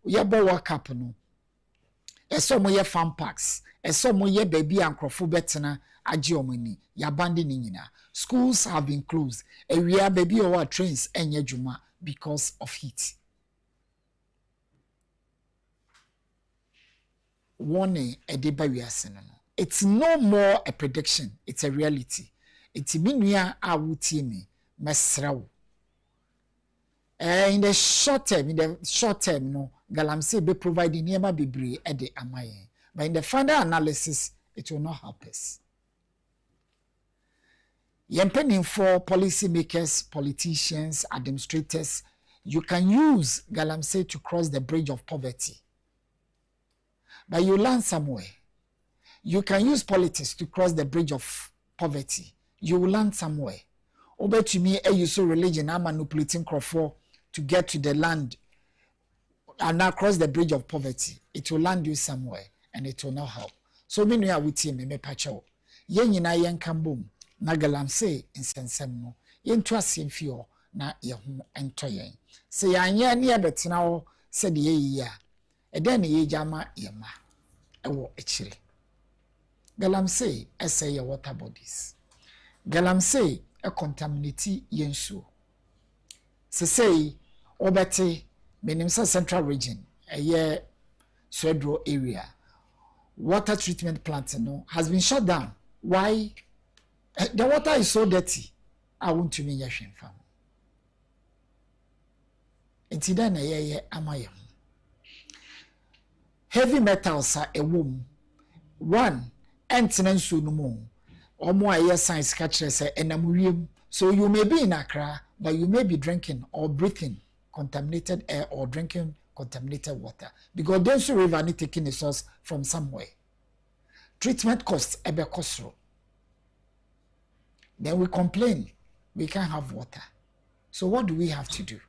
yɛbɔ World Cup no ɛsɛ mo yɛ fan packs ɛsɛ mo yɛ baby ankrofo betena agye omani yabande ni nyina schools have been closed ewia baby or trains enye dwuma because of heat warning edeba wiase no it's no more a prediction it's a reality it's minua a wutie me mesrawo in the short term no galamsey be providing niema bebre e de amaye but in the final analysis it will not help us. Yempeni for policy makers, politicians, administrators, you can use galamsey to cross the bridge of poverty. But you learn somewhere. You can use politics to cross the bridge of poverty. You will learn somewhere. Over to me, you saw religion, I'm manipulating Crawford to get to the land and now cross the bridge of poverty. It will land you somewhere and it will not help. So many are with him, me pacho. Yen yina yen kambum, na galamsey insensem no. Yen tuasim fio na ye hu entoyen. Se yanya ni abetina o said ye ya. Eden ye jama yema. Ewo echire. Galamsey ese ye water bodies. Galamsey e contaminate yensu. Se say obete menimsa central region ye Swedro area. Water treatment plant no has been shut down. Why? The water is so dirty. I want to mean yashin fam. Intida na ye amaye. Heavy metals are a womb. One, maintenance no more. Or more a science catcher say enamurium. So you may be in Accra, but you may be drinking or breathing contaminated air or drinking contaminated water because Densu River need taking a source from somewhere. Treatment costs ebe kosro. Then we complain we can't have water. So what do we have to do?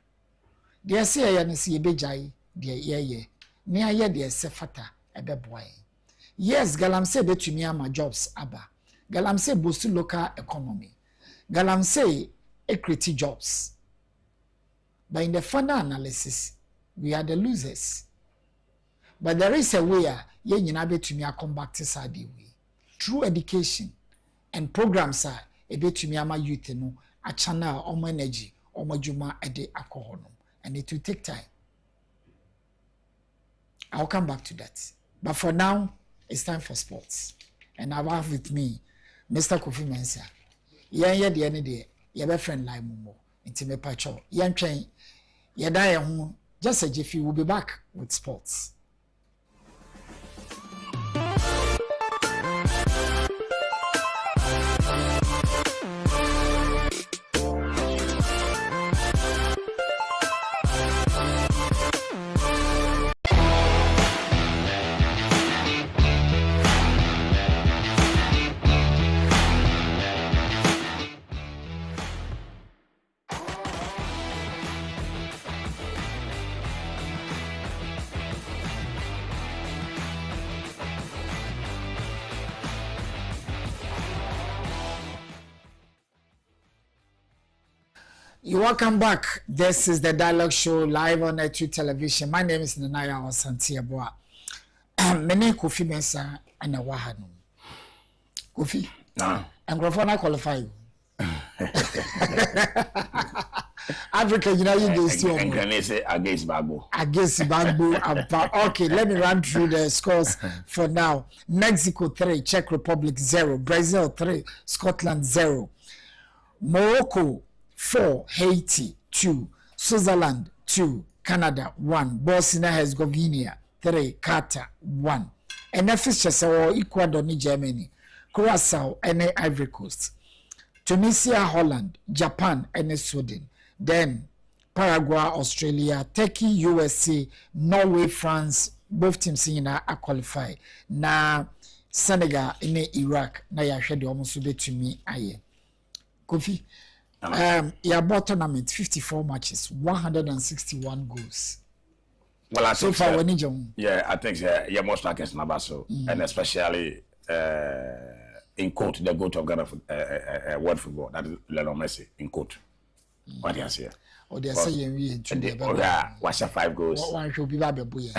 They say ya nisi ebe jai de ye ni aye de sefata ebe boy. Yes, galamsey betumi ama jobs aba. Galamsey boost local economy. Galamsey create jobs. But in the final analysis, we are the losers. But there is a way ye nyina betumi come back to side way. Through education and programs are betumi ama youth no a channel omo energy omo dwuma ede akọ no, and it will take time. I'll come back to that. But for now, it's time for sports. And I have with me Mr. Kofi Mensah. Ye de any day, ye be friend like mumo. Inti me pacho. Ye train ye da ye ho. Just a jiffy, we'll be back with sports. You're welcome back. This is the Dialogue Show live on Etu Television. My name is Nanaya Osantiaboa. Mene Kofi Mensah and a Wahanu. Kofi? No. And Grafona qualify you. Africa, you know, you do still. Against Bagbo. Against Bagbo. Okay, let me run through the scores for now. Mexico 3, Czech Republic 0, Brazil 3, Scotland 0, Morocco 4, Haiti 2, Switzerland 2, Canada 1, Bosnia-Herzegovina 3, Qatar 1. And fixtures are Ecuador ni Germany, Curacao and Ivory Coast, Tunisia, Holland, Japan and Sweden. Then Paraguay, Australia, Turkey, USA, Norway, France, both teams in a qualify. Na Senegal in Iraq, na ya hwede almost to me aye. Kofi. Your tournament 54 matches, 161 goals. Well, I so far, I think you're most like Nabaso, and especially in quote the goat of Ghana world football. That is Lionel Messi in quote. What do you say? or they say you watch 5 goals. One should be baby boy.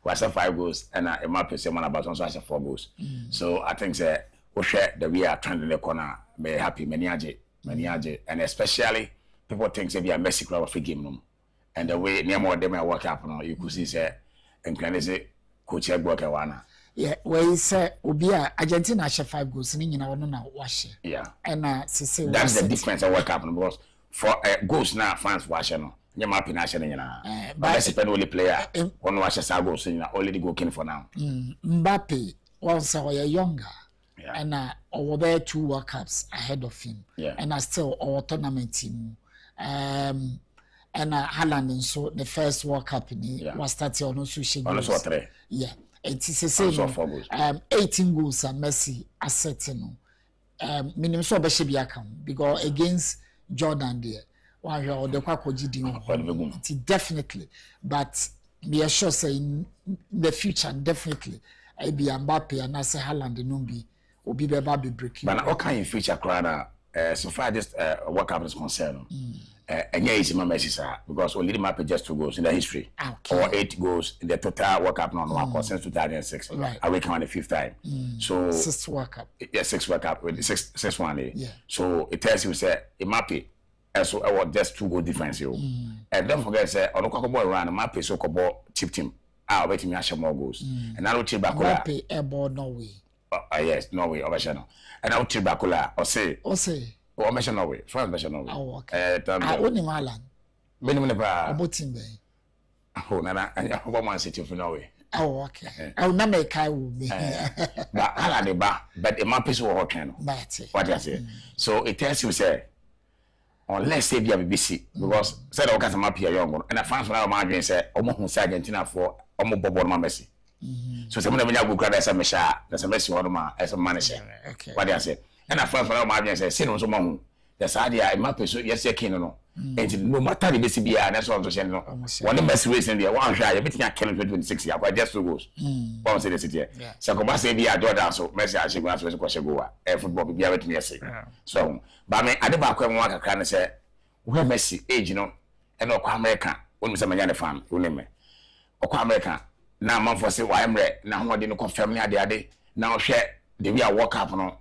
Was 5 goals and a map is one about 4 goals. So I think that we share the we are trending the corner, be happy, many and especially people think they be a Messi club of a game. And the way near more them work up, you could see say and can say coach work. Yeah, we say Ubia Argentina share 5 goals in our wash. Yeah, and that's the difference of what happened because for goals now fans watching. You might be national, but that's a only player. One watches our goals, already working for now. Mbappe was younger, and over there 2 World Cups ahead of him, and still our tournament team. And Haaland, and so the first World Cup was started on also. Yeah, it is the same. 18 goals and Messi assetting. Minimum so be account because against Jordan there. One the Kwakojidi definitely, but be sure say in the future definitely I be Mbappe and I say Haaland Numbi will be baby breaking. But what kind of future crowd so far this World Cup is concerned, and yeah, it's my message because only Mbappe just 2 goals in the history, or 8 goals in the total World Cup now since 2006. Right, I reckon the 5th time. So 6th World Cup. Yeah, 6th World Cup with the 6th one. Yeah. So it tells you say Mbappe. And so I was just 2 goal difference you. And don't forget say on the ball run Mbappe so ball chip team. I wait me ash more goals. And I will chip back Mbappe airball Norway. Yes, Norway over channel. And I will chip back or say mention Norway. France mention Norway. Oh, okay. I only Haaland. Minimum about him. Oh, Nana, and you Man City for Norway. Oh, okay. I will not make I will be. But Haaland but the Mbappe so working. What I say. So it tells you say unless say be a BBC because said I got map here young and I found from our margin say almost Argentina for almost Bobo Messi. So some of them go grab as a mesha, that's a Messi or as a manager. Okay. What I say. And I found from our margin say, see no so long. That's idea I map so yes, you can no. And no matter the BCB, that's all to say no. One the best reason there, one try everything I can 26 years, but just 2 goals. One say the city. So come say be a daughter so Messi I should go to question go. Football be with me say. So but me ade ba kwa mo akakra ne say we Messi age no e no kwa America wonu say manya ne fan wonu me okwa America na manfo say wa emre na hode no confirm ne ade na hwe the we a World Cup no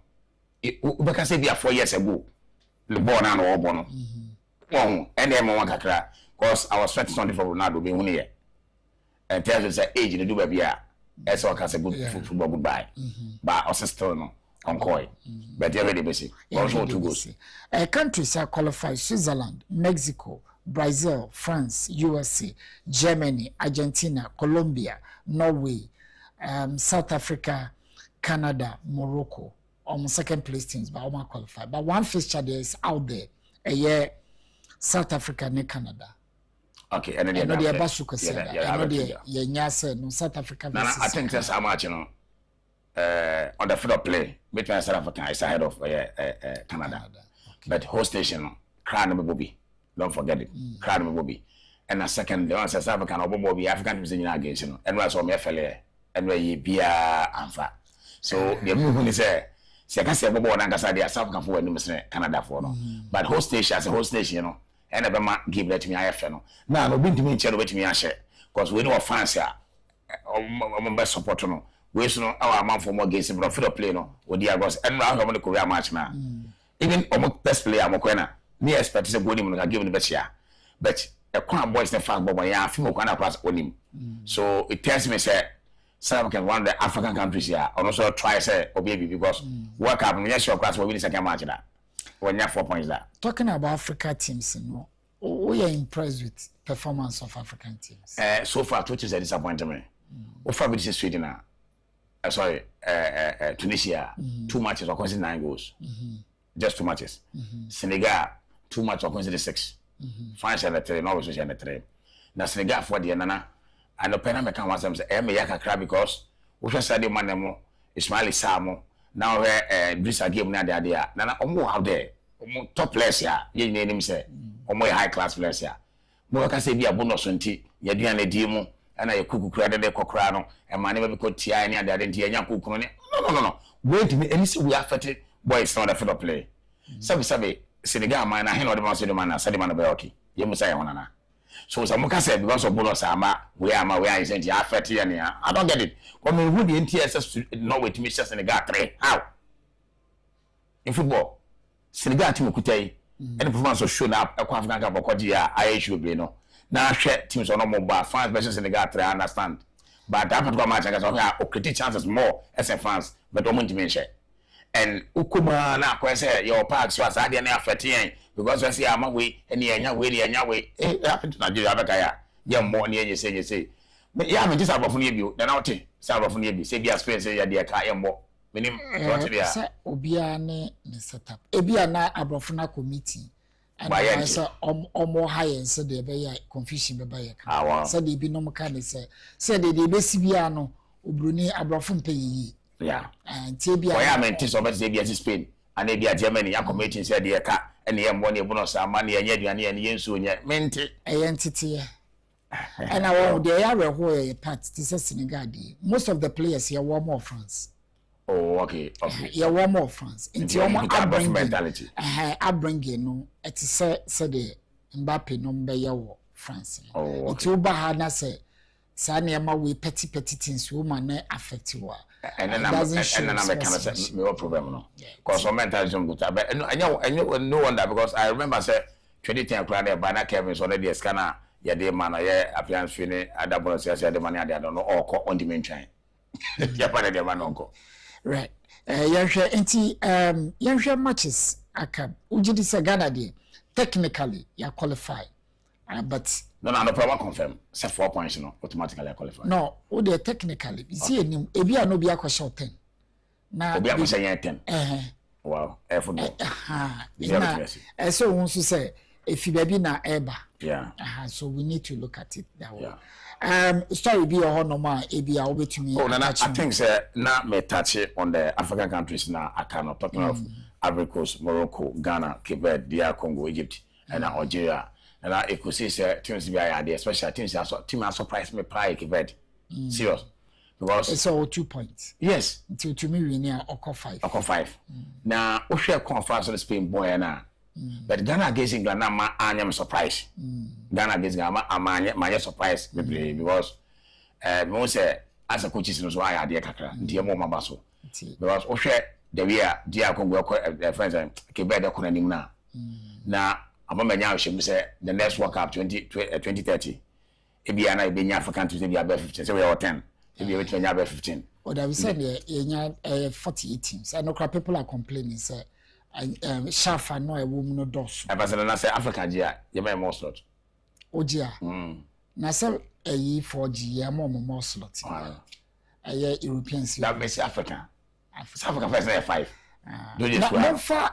we can say be 4 years ago the ball na no obo no won and e mo akakra because I was sweating something for Ronaldo be hunu ye and tell you say age no do ba bia e say okay say good football goodbye but also still no on coy, but you're ready, basic. Also, 2 goals. Countries are qualified: Switzerland, Mexico, Brazil, France, USA, Germany, Argentina, Colombia, Norway, South Africa, Canada, Morocco. Almost second place teams, but all qualified. But one fixture there is out there. A year, South Africa and Canada. Okay, and then the Basuka said, no South Africa. I think that's how much on the field of play between South Africa is ahead of Canada. Okay. But host station, Crown Bobby. Don't forget it. Crown Bobby. And a second, the one says South African or Bobby, African is in against you. And what's on me, fella, and where ye be a so the movement is a second say Bobo and Angasadia, South African for Canada for no. But host station as a host station, and a give that to me, I fell. Now, no, been to me, chair with me, I share. Because we know fancy, or best support no. We so our man for more games in field play no or the Agos and now how many Korea match now. Even almost best player Mokwena. Me expect to go him give the best year. But a crown boys the fan boy ya film Kwana pass on him. So it tells me say some can one the African countries here and also try say baby because World Cup yes your class will win the second match that. When you have 4 points that. Talking about Africa teams, you know, we are impressed with performance of African teams. So far, which is a disappointment. What for with Sweden now? Tunisia, 2 matches or consider 9 goals. Just 2 matches. Senegal, 2 matches or consider 6. France and the 3, Norway and the 3. Now Senegal for the Nana, and the Panama was them say, Yaka because we just said the man Ismaili Samo. Now Brisa game na the idea. Nana omo out there. Top players here. You name say omo high class players here. Mo ka say be a bonus nti ye duane di mu na ye kuku kura de kokra no e ma ne be ko tia ni ade nti enya kuku no. No. Wait me any say we affected boys on the field of play. Sabi Senegal man na heno de man so de man na say de man be okay ye mu say wona na so some can say because of bonus ama we are sent ya affect here na I don't get it come who the NTS no wait me Senegal 3 how in football Senegal team kutai any performance show na African Cup okoji ya IHU be no na hwe teams on no ba fans versus Senegal 3 I understand but that particular match I guess o critique chances more as a fans but o munti mention and ukuma na kwa say your parts was ade na affect yen because we say ama we any anya we happen to Nigeria abeka ya ye mo na yenye say ya me just abofo na bio na wote say abofo na bi say bia space say ya de ka ye mo menim what dia say obia ne setup ebia na abofo na committee and say omo high say de be ya confusion be ya ka say de bi no mo ka ne say de be si bia no obroni abofo mpeyi yeah and tebia why am enti so be say bia Spain and bia Germany ya committee say de ka ene ye mo ne bu no sa ma ne ye aduane ye ne ye nsuo nye menti entity and I want the area where part this is Senegal. Most of the players here were more France. Oh, okay. Yeah, were more France. Into your mentality. Upbringing, no. It is said the Mbappe number your France. Oh, okay. It's Ubahana say, Sanyama we petty things woman affect you. And then I'm say no problem no. Because some mentalism good. But I know no wonder because I remember say 2010 crowd by na Kevin so the scanner. Ya de man ya appearance fini ada bonus ya de man ya no all on the main train ya pa de man onko right yanhwe enti yanhwe matches aka ugidi se Ghana de technically ya qualify but no problem confirm say 4 points no automatically qualify no o de technically see enim ebi a no bi akoshe 10 na obi akoshe 10 wow football so won so say if you be na eba so we need to look at it that way story be your normal ebi a obetumi I think say na me touch on the African countries now I cannot talking of Ivory Coast, Morocco, Ghana, Cape Verde, DR Congo, Egypt and Algeria and I could see say teams be idea especially teams are surprised me pie Cape Verde serious because it's all 2 points yes until to me we near Oko 5 now we share conference on Spain boy na but Ghana against England na I am surprised Ghana against Ghana I'm surprised because me say as a coaches no so I dey kakra ntie mo maba so because o hwe the way dia Congo friends ke be dey konanim na abamanya hwe say the next World Cup 2030 e bia na e be nya African countries e bia be 15 say we are 10 e bia we nya be 15 or that we said nya 48 teams and no people are complaining say Shafa no a woman no dos. I was na say Africa gia you buy more slot. Ogia. Na say e 4G ya more slot. European that makes Africa. Africa first na 5. Do you swear? No for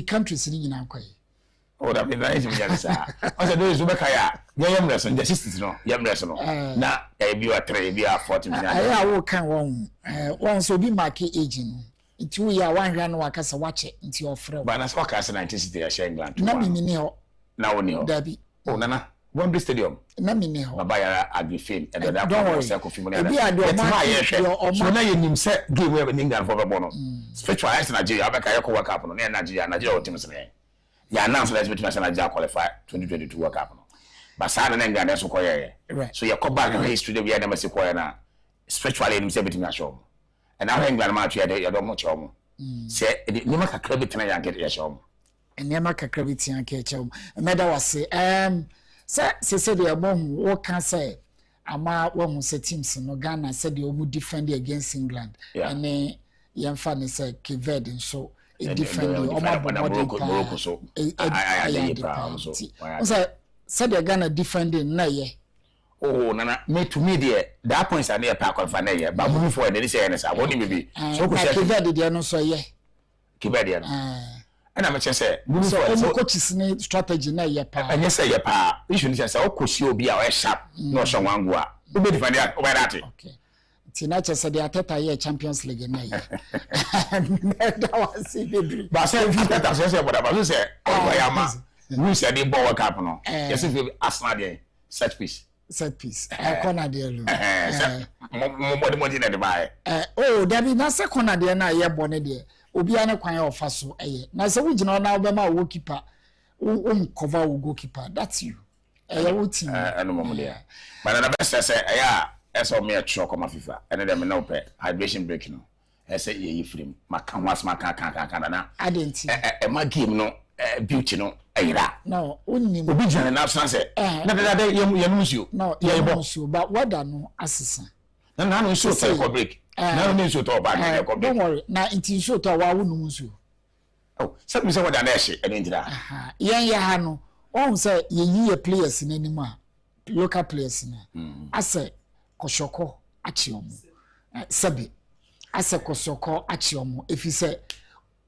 countries ni nyina kwai. Oh that means that is me say. I said do you be kaya. Yam lesson the sisters no. Yam lesson no. Na e bi wa 3 bi wa 14 na. I wo kan won so bi mark aging. Itu ya wanhwa no wakasa wache nti ofre ba na so wakasa 1960 ya share England na mimi ho na woni ho dabi nana Wembley Stadium na mimi ho baba ya agrifin e do da ko se ko fi mo na so na yenim se game we in England for be no spiritual ice Nigeria abeka ye ko World Cup no na Nigeria o team se ya announce that between Nigeria qualify 2022 World Cup no ba sa na England so ko ye so ye ko back history dey we na mase ko ye na spiritually yenim se between show and now England match ya do mo chomo say nima kakra bitina ya get ya chomo nima kakra bitina ke chomo meda wase say the abom wo can say ama wo hu say teams no Ghana said they will defend against England and yemfa ne say Cape Verde so it defend Morocco so I said they Ghana defending na ye. Oh, nana, me to me there. That points are near park on Fanaya, but moving forward, they say, I won't be. So, Kivedi, no, so yeah. Kivedi, and I'm just say, moving forward, so coaches need strategy, na ya pa. And yes, say, ya pa, you shouldn't say, oh, could you be our sharp, no, someone go up. Who be defending that? Okay. Tinacha said the Ateta year Champions League na ye. That was it. But say, if you get us, say, whatever you say, oh, Yama, who said the ball cup, no, yes, if you ask my set piece. Corner there. More than the buy. Oh, there be na corner there na ye bonnet there. obi ana kwan ya ofa so na se wo gina na obema wo keeper cover wo goalkeeper that's you wo team eno mo de but na best say eso me atro koma FIFA ene dem na ope hydration break no say ye frame maka was maka kan na adenti ma game no beauty no ayira no onni obi jane na absence na de ye nsuo no ye nsuo but whether no asesa na no nsuo take break na no nsuo to ba na break don't worry na inti nsuo to wa wo nsuo oh say me say what na ehye ene ndira yen ya ha no on say ye yi players na nimu a local players na ase koshoko achiomu sabi ase koshoko achiomu efise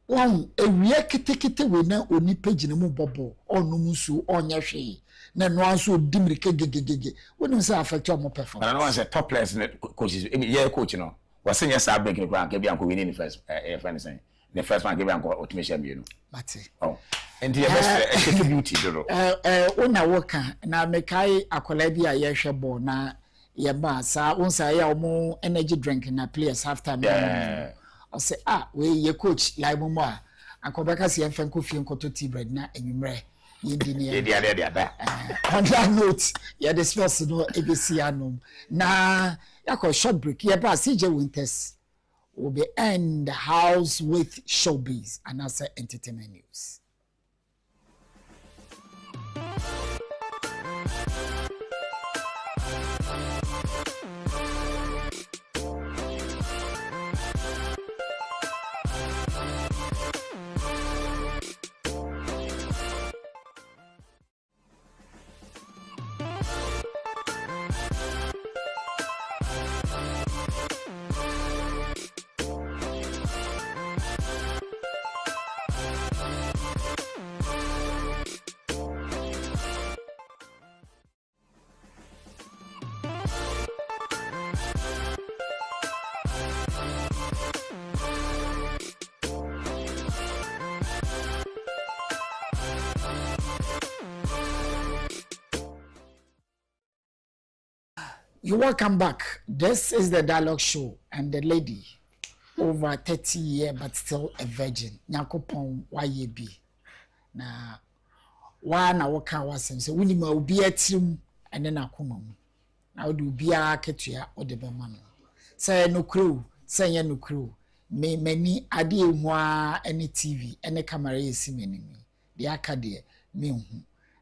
won ewie ketekete we na oni page na mu bobo onum nsuo onye hwe na no anso dimirike gegegege wonu say affect your performance na no one say top players coaches ye coach no was say say break no kwa ke bia ko win in first friend say the first one ke bia ko automation bi no mate oh and the best beauty do ona woka na mekai akola bi a ye hwe ball na ye ba sa unsa ya omo energy drink na players half time I say we ye coach like mo a akobeka se enfan ko fie nkoto tea bread na enwumre ye di ne ye da on that note ye discuss no ABC anom na yakọ short break ye ba CJ Winters will be end the house with showbiz and also entertainment news. You welcome back. This is the dialogue show and the lady over 30 years but still a virgin. Nyakopon YB. Na wana waka wasem se wuni ma obi atim ene na akoma mu. Na odi obi aketua ode be ma no. Say no crew, say ye no crew. Me mani ade ehu a ene TV ene camera yesi menimi. De aka de me hu.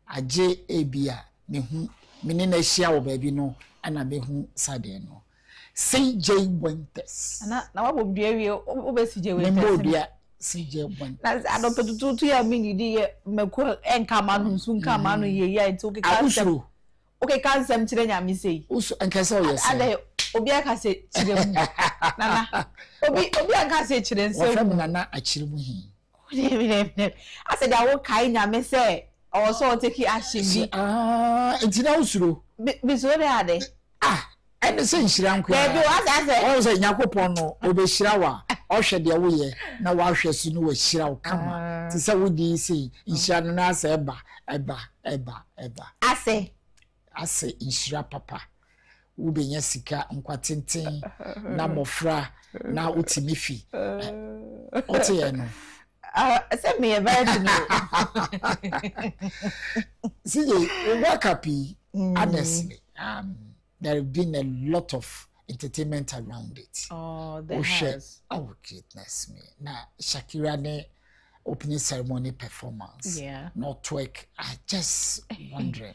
Aje ebia me hu mini na hia wo baabi no ana be hu sade no. CJ Winters. Na wa bobia wie obe CJ Winters. Membodia CJ Winters. Na adopetutu ya mingi di ye meko enka manu nsu nka manu ye ya nti oke kansem. Oke kansem kire nyame sei. Usu enkese o yesi. Ade obi aka se kire mu. Nana. Obi aka se kire nse. Wo fam nana akire mu hi. Ase da wo kai nyame se also take action bi. Entina usuro. Bisoro de ade. Ene se nhira nkwa. Baby ase. O se nyakopon no obehira wa. Ohwe de wo ye na wa hwe su no wa hira wo kama. Ti se wodi se nhira no na ase eba. Ase nhira papa. Wo benya sika nkwatenten na mofra na utimi fi. Ote ye no. Send me a virgin. See, work happy. Honestly, there have been a lot of entertainment around it. Oh, there has. Oh, goodness me. Now, Shakira ne opening ceremony performance. Yeah. Not twerk. I just wondering.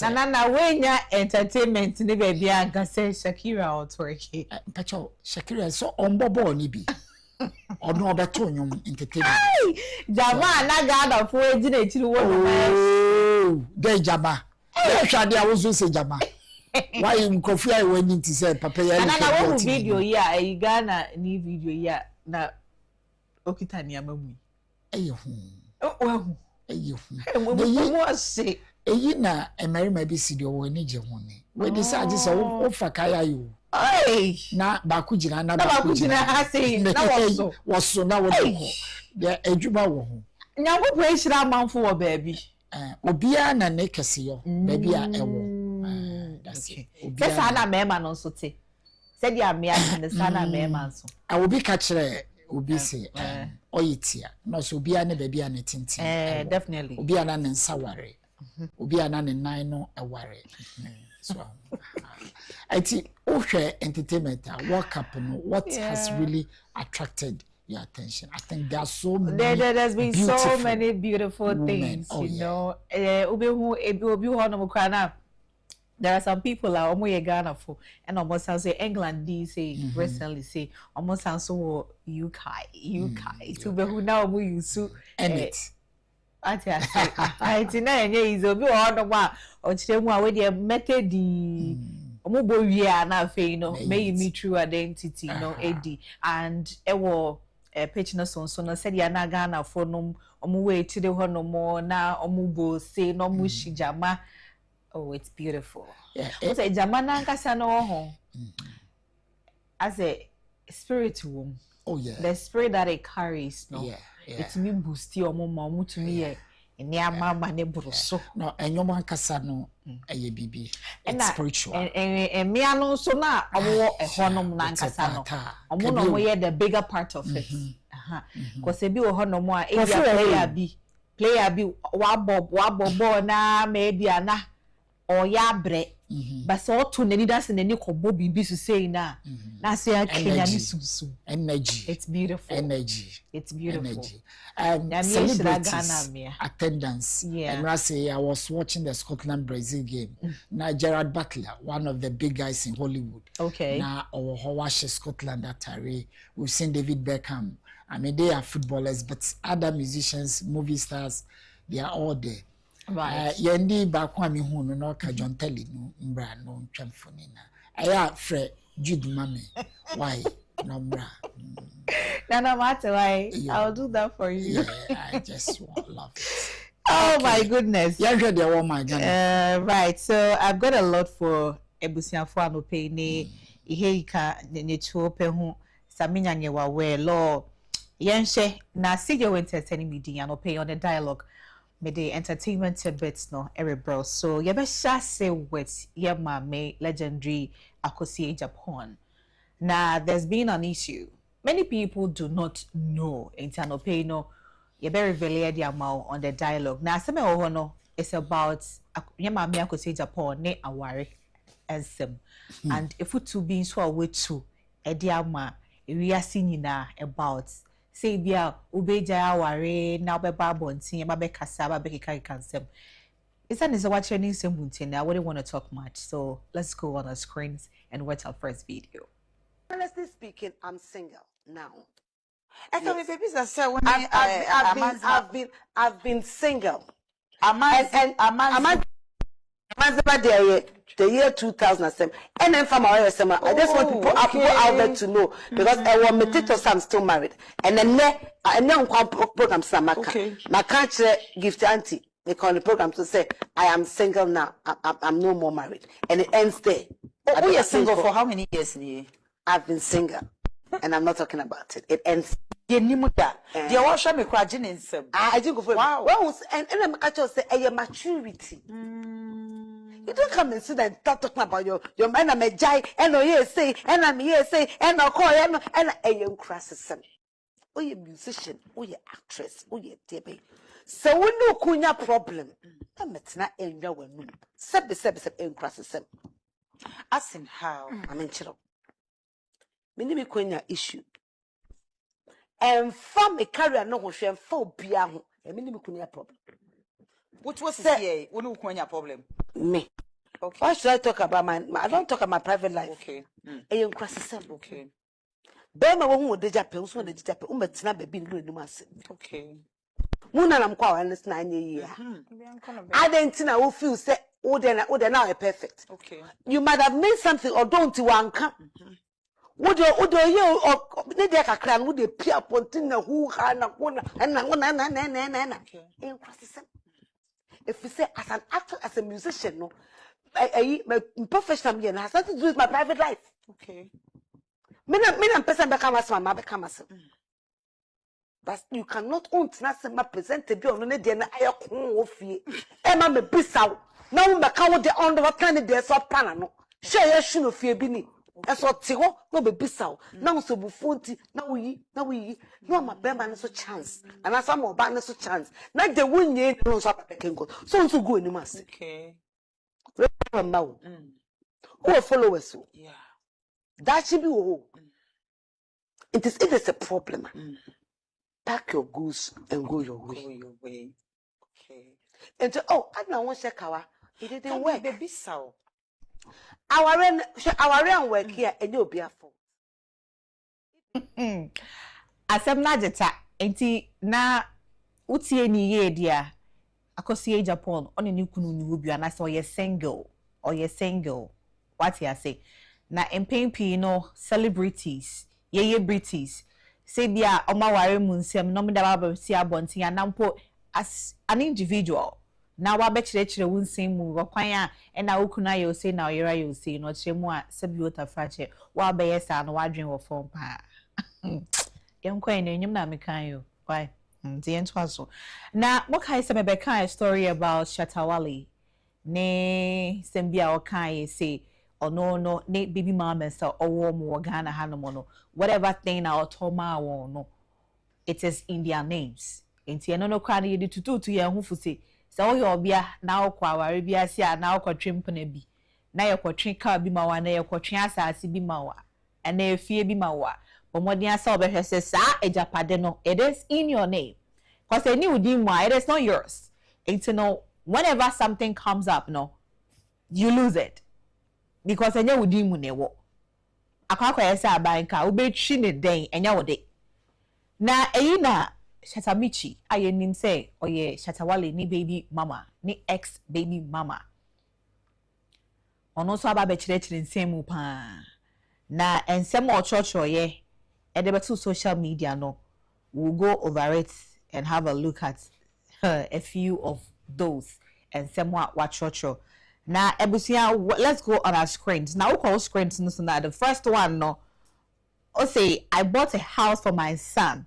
Na when ya entertainment ni baby anka say Shakira or twerk. Pacho, Shakira so on bobo ni bi. Ono obeto nyom entertainment. Jama na gada fo ejina echiru wo no. De jama. E hwade a wo so se jama. Why nkofu ai wani nti say papa ya na wo video ya e Ghana ni video ya na okita ni amamu. Eye hu. Hu. Eye hu. Mo se. Eyi na emerima bi si de wo ni je hu ni. We decide say wo fa kaya yo. Ai na ba ku jina na ba ku jina ha sei na woso na wo ko de adwuma wo ho nyango po ehira manfo wo baabi obia na ne kese yo baabi a ewo that's it obia sa na mema no so te se dia me ase ne sa na mema so obi ka kire obi se oyitia no so obi ane baby ane tintin definitely obi ana ne nsaware obi ana ne nan no eware so ati ohwe entertainment World Cup no what has really attracted your attention? I think there are so many there's been so many beautiful things, you know. There are some people like Omo Ghana for and almost sounds say England say recently say almost sounds so UK to be who now we use to and it I think is obi on wa o chire mu a we dey method di omo bo wi na fe no may me true identity no edi and ewo page no so no said ya na Ghana for no omo we chire ho no mo na omo bo say no mo shijama. Oh, it's beautiful. Yeah. What's a Jamana Kasano home as a spiritual. Oh, yeah. The spirit that it carries, no. Yeah. It's me boost your mama to me. And yeah, mama nebro so. No, and your man Casano, a BB. And spiritual. And me alone so now, I will a honum Nankasano. I'm one of the bigger part of it. Because a be a honor more, player be wabo na maybe ana. Or ya bre but so to nani das nani ko bobi bi so say na say Kenya ni susu energy. It's beautiful. It's beautiful. Celebrity attendance. Yeah. And I say I was watching the Scotland Brazil game. Now Gerard Butler, one of the big guys in Hollywood. Okay. Now our watch Scotland at Harry. We've seen David Beckham. I mean they are footballers, but other musicians, movie stars, they are all there. Right. Yendi bakwa mi hunu no ka John Telly no mbra no twamfoni na. Aya Fred Jude Mame. Why? No mbra. No matter why. Yeah. I'll do that for you. Yeah, I just love it. Oh okay. My goodness. Yeah, the oh my God. Right. So I've got a lot for Ebusianfo anope ne iheika ne chuope hu saminya nyewa we law yenhye na sijo entertaining media anope on the dialogue. Me the entertainment tidbits no bro. So you better say with your mame legendary Agyapong. Now there's been an issue. Many people do not know internal pay no you better reveal the amount on the dialogue. Now some no it's about your mame Agyapong ne aware ensem. And if we to be so away to ediama we are seeing about say bia ubeja aware na obeba bontin ba be kasa ba be kika kansem. Is that what training semuntin? I wouldn't want to talk much. So let's go on our screens and watch our first video. Honestly speaking, I'm single now. I thought babies are say when I've been single. The year 2007, and then from our summer, I just want people out there to know because I want my title, I'm still married, and then program some my country gift auntie. They call the program to say I am single now. I'm no more married, and it ends there. Oh, you're single for how many years? I've been single, and I'm not talking about it. It ends. I didn't go for wow. Well, and I'm actually say a maturity. You don't come and sit and start talking about your man. I'm a jai, and no say, and I'm here say, and no call, and a young crasses. Oh, you musician, oh, you actress, oh, you baby. So we no kunya problem. I'm not in your room. Seb in crasses. Ask him how. I'm in chill. Minimi kunya issue. And from a career no one share for piano, a minimum problem. What was say? What no problem? Me. Okay. Why should I talk about I don't talk about my private life. Okay. A young crisis. Okay. Bema won't the Japan, so the Japan, Umatina be no mass. Okay. One I'm quite 9 years. I didn't know who feel say, oh, then now a perfect. Okay. You might have made something or don't you want come. Would you or need a clan would appear pontina who had one and if you say as an actor, as a musician, no, my professional has nothing to do with my private life. Okay. Me person become as my mother become as. But you cannot own nothing my present to be on the day and I of you. Emma me bissau. Now me count the under what kind of days of panano. Share your shoe of fear bini. eso te ho no be bisaw na so bu fonti na wuyi no ma be man so chance and as am oba na so chance na de wunye no so apakenko so go ni mas Okay. from now who followers so Yeah. that should be who it is a problem pack your goods and go your way. Go your way. Okay. And so, oh, I don't want to check it didn't work. Baby so. Our rent work here and you'll be a fault. Asem na jeta enti na utie ni ye dia akosi Agyapong on ni kunu ni obi anase oye single what you say na empempi no celebrities ye British say bia omaware mu nsem no me da ba si abontin anampo as an individual na wa be kire wo nsem mu kwan a na okuna ye say na oyera ye say no kire mu a sabi wota frache wa be yes na wa dwen wo fon pa Young na enyim na mekan yo. Why? The entwaso. Now, what kai se me a story about Shatawale. Ne sembia o kai say or no ne baby mama so or mo Ghana hanomono. Whatever thing na otoma no. It is in their names. Enti eno no kwa ye to ye hu fu say. So your bia na okwa ware bia sia na okwa twempene bi. Na ye kwotwe ka bi ma wa na ye kwotwe asase bi ma wa. Na efie bi ma wa. It is in your name. Because I knew it is not yours. It's whenever something comes up, no, you lose it. Because I know you newo. Akwa say banka ube chine den enya wode. Na eyina Shatamichi ayenim say oye Shatawale ni baby mama, ni ex baby mama. Ono so aba be chire nsemu pa. Na ensem o church oye to social media no we'll go over it and have a look at a few of those and somewhat watch now ebusia let's go on our screens now we call screens no na the first one no say I bought a house for my son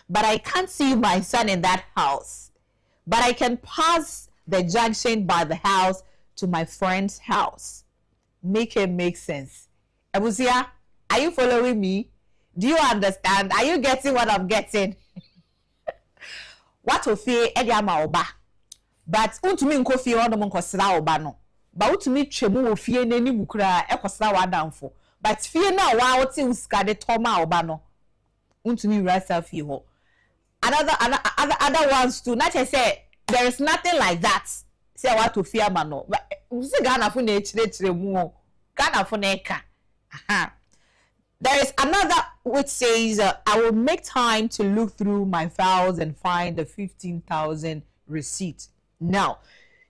but I can't see my son in that house but I can pass the junction by the house to my friend's house make it make sense ebusia are you following me? Do you understand? Are you getting what I'm getting? What of fear Ediama oba? But untumi nko fear on the nkosra oba no. But utumi twemu fear neni mukura ekosra wa damfo. But fear na wa oti uskade toma oba no. Untumi rasa fear ho. Other ones too. Not I say there is nothing like that. Say what to fear man no. But usi Ghana fu na chire mu. Ghana fu na eka. Aha. There is another which says, I will make time to look through my files and find the 15,000 receipt. Now,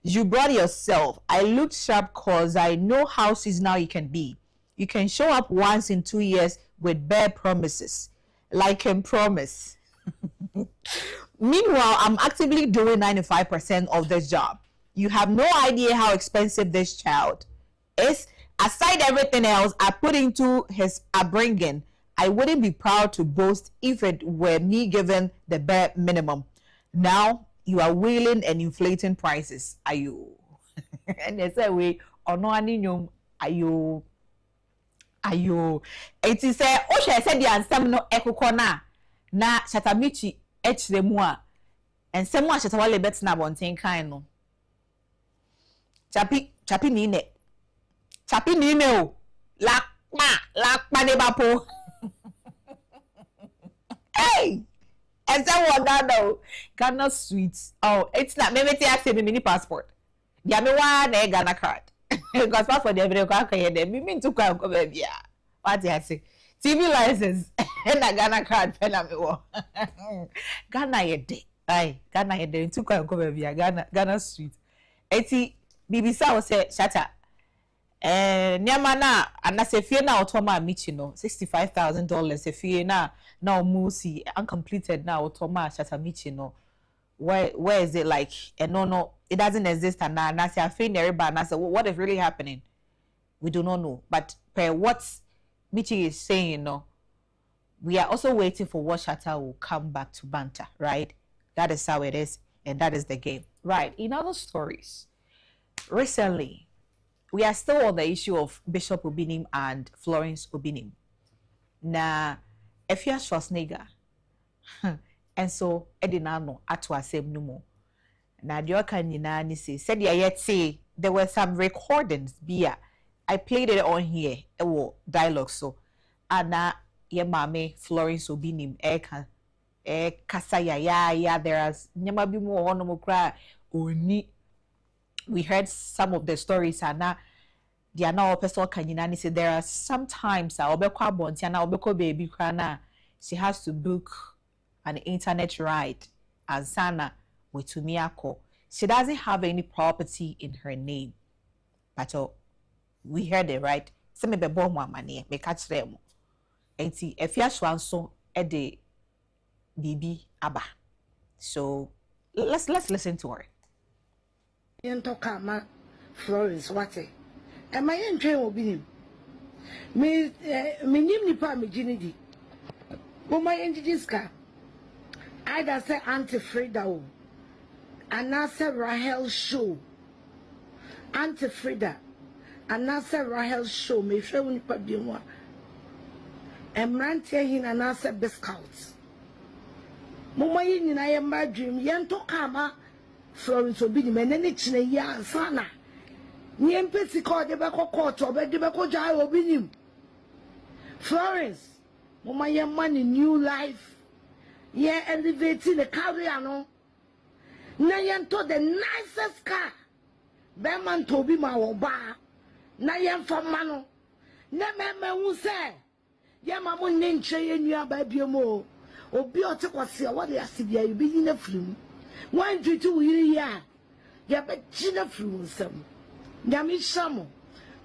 you brought yourself. I looked sharp because I know how seasonal you can be. You can show up once in 2 years with bare promises. Like can promise. Meanwhile, I'm actively doing 95% of this job. You have no idea how expensive this child is. Aside everything else I put into his upbringing, I wouldn't be proud to boast if it were me given the bare minimum. Now you are wheeling and inflating prices. Are you? And they say we ono aninyum ayo. It is say o she said the ansem no ekoko na Shatamichi echire mu a ensem a Shatawale bet na bonten kan no. Chapi ni ne. Chapi ni me o. La ne bapo. Hey! And so what Ghana sweet. Oh, it's not maybe they ask me mini passport. Yeah, me one Ghana card. Because passport they every card can them. Me mean to come baby. What I say? TV license and a Ghana card pena me wo. Ghana ye day. Aye, Ghana ye day to come baby. Ghana sweet. Eti BBC was say shatter. Nyama na anase fie na otoma michi no $65,000 e fie na omusi uncompleted na otoma Shatamichi no where is it like no it doesn't exist and na say afei na everybody na say what is really happening we do not know but per what Michi is saying no we are also waiting for what Shatta will come back to banter, right? That is how it is and that is the game, right? In other stories recently we are still on the issue of Bishop Obinim and Florence Obinim. Na Efia Schwarzenegger, and so Edinano atwa same no more. Na dioka nyina ni said ya yet say there were some recordings bia. I played it on here. Ewo dialogue so. Ana ye mame Florence Obinim eka kasaya ya there is nyama bi mo hono mo kra oni. We heard some of the stories ana they are now person kanyina ni say there are sometimes obekwa bonti ana obeko baby kra she has to book an internet ride and sana with Tumiako. She doesn't have any property in her name. But we heard it, right? Some be born one money, me catch them. And see if you so at the BB Abba. So let's listen to her. Yentokama Florence Wate. Am I entering Obinim? Me nim nipa me jinidi. Mama enjidiska. Either say Auntie Frida o. Anasa Rahel show. Auntie Frida. Anasa Rahel show. Me show nipa biwa. Emrantia hin anasa biscuits. Mama yin na yamba dream. Yentokama Florence Obinim enene chine ya sana. Ni empesi call de beko court obe de beko jai Obinim. Florence, mama ye money new life. Ye elevating the career no. Na yen to the nicest car. Be man to be ma oba. Na yen for mano. Na me hu say. Ye mama nenche ye nua ba biemo. Obi o te kwase what dey asibia you be in a film. 122 year. Ye be china film sam. Nyami shamo.